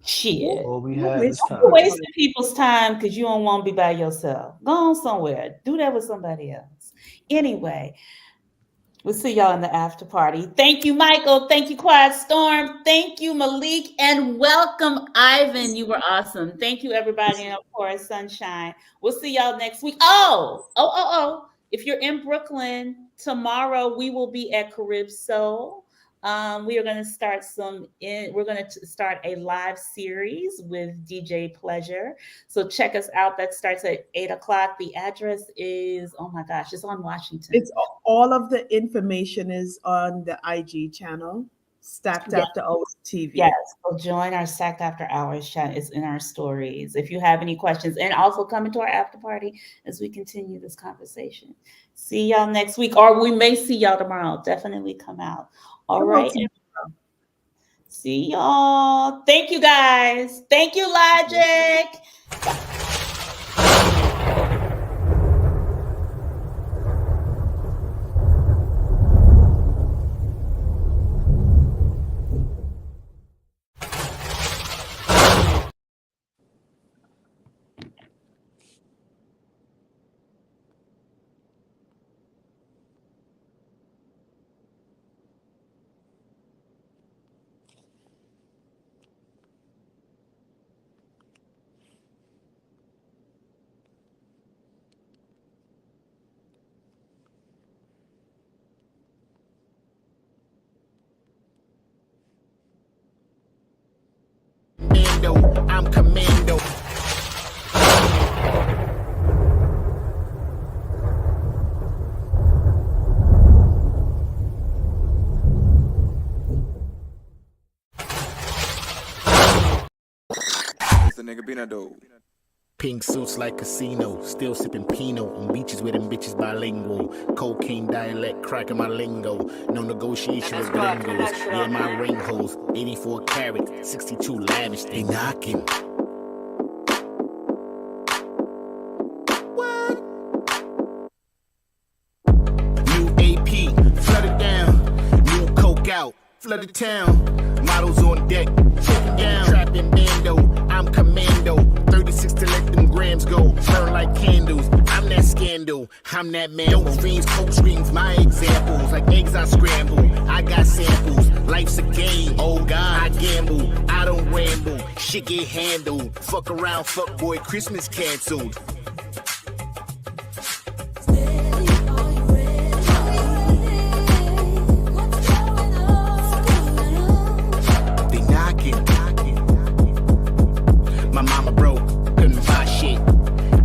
Shit. All we have is time. You're wasting people's time because you don't want to be by yourself. Go on somewhere. Do that with somebody else. Anyway, we'll see y'all in the after party. Thank you, Michael. Thank you, Quiet Storm. Thank you, Malik. And welcome, Ivan. You were awesome. Thank you, everybody. And of course, Sunshine. We'll see y'all next week. Oh. If you're in Brooklyn, tomorrow we will be at Calypso. We are going to start we're going to start a live series with DJ Pleasure. So check us out. That starts at 8:00. The address is, oh my gosh, it's on Washington. It's all of the information is on the IG channel, Stacked After Hours TV. Yes, so join our Stacked After Hours chat. It's in our stories. If you have any questions, and also come into our after party as we continue this conversation. See y'all next week, or we may see y'all tomorrow. Definitely come out. All right. See y'all. Thank you, guys. Thank you, Logic. I'm commando. It's the nigga Bina though. Pink suits like casino, still sipping Pinot on beaches with them bitches bilingual. Cocaine dialect, cracking my lingo. No negotiation with gringos. Yeah, my ring holes, 84 carat, 62 lavish. They knocking. What? New AP, flooded down. New coke out, flooded town. Models on deck, taking down. Trapping bando, I'm commando. 36 to let them grams go. Burn like candles, I'm that scandal. I'm that man. Dope streams, coke streams, my examples. Like eggs I scramble, I got samples. Life's a game, oh God, I gamble. I don't ramble, shit get handled. Fuck around, fuck boy, Christmas canceled. My mama broke, couldn't buy shit.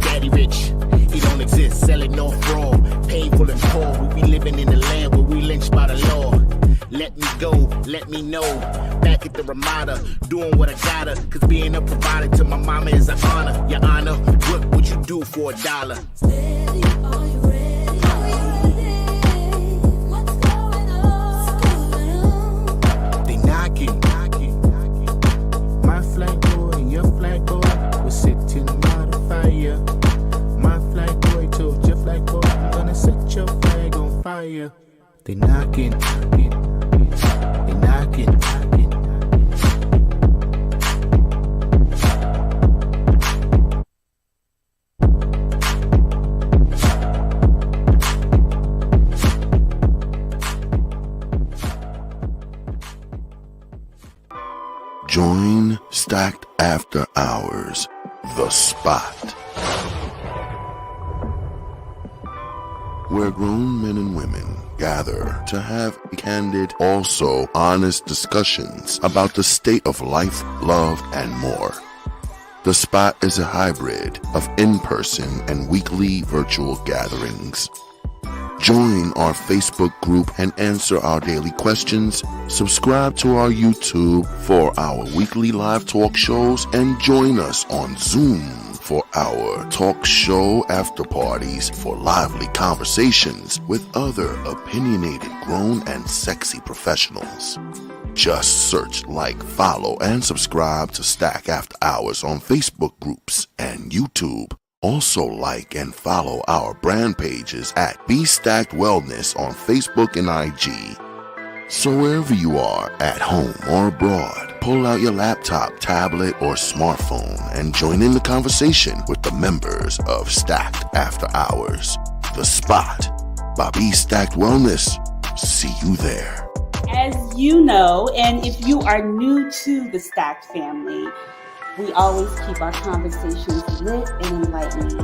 Daddy rich, he don't exist, selling no fraud. Painful and poor, we be living in the land where we lynched by the law. Let me go, let me know. Back at the Ramada, doing what I gotta. Cause being a provider to my mama is an honor. Your honor, what would you do for $1? Steady, are you ready? What's going on? They knocking. My flag boy and your flag boy was sitting by the fire. My flag boy told your flag boy, I'm gonna set your flag on fire. They knocking, they knocking. Join Stacked After Hours, The Spot, where grown men and women gather to have candid, also honest discussions about the state of life, love, and more. The Spot is a hybrid of in-person and weekly virtual gatherings. Join our Facebook group and answer our daily questions. Subscribe to our YouTube for our weekly live talk shows and join us on Zoom for our talk show after parties for lively conversations with other opinionated, grown and sexy professionals. Just search, like, follow, and subscribe to Stack After Hours on Facebook groups and YouTube. Also like and follow our brand pages at Be Stacked Wellness on Facebook and IG. So wherever you are, at home or abroad, pull out your laptop, tablet, or smartphone and join in the conversation with the members of Stacked After Hours, The Spot by Be Stacked Wellness. See you there. As you know, and if you are new to the Stacked family, we always keep our conversations lit and enlightening.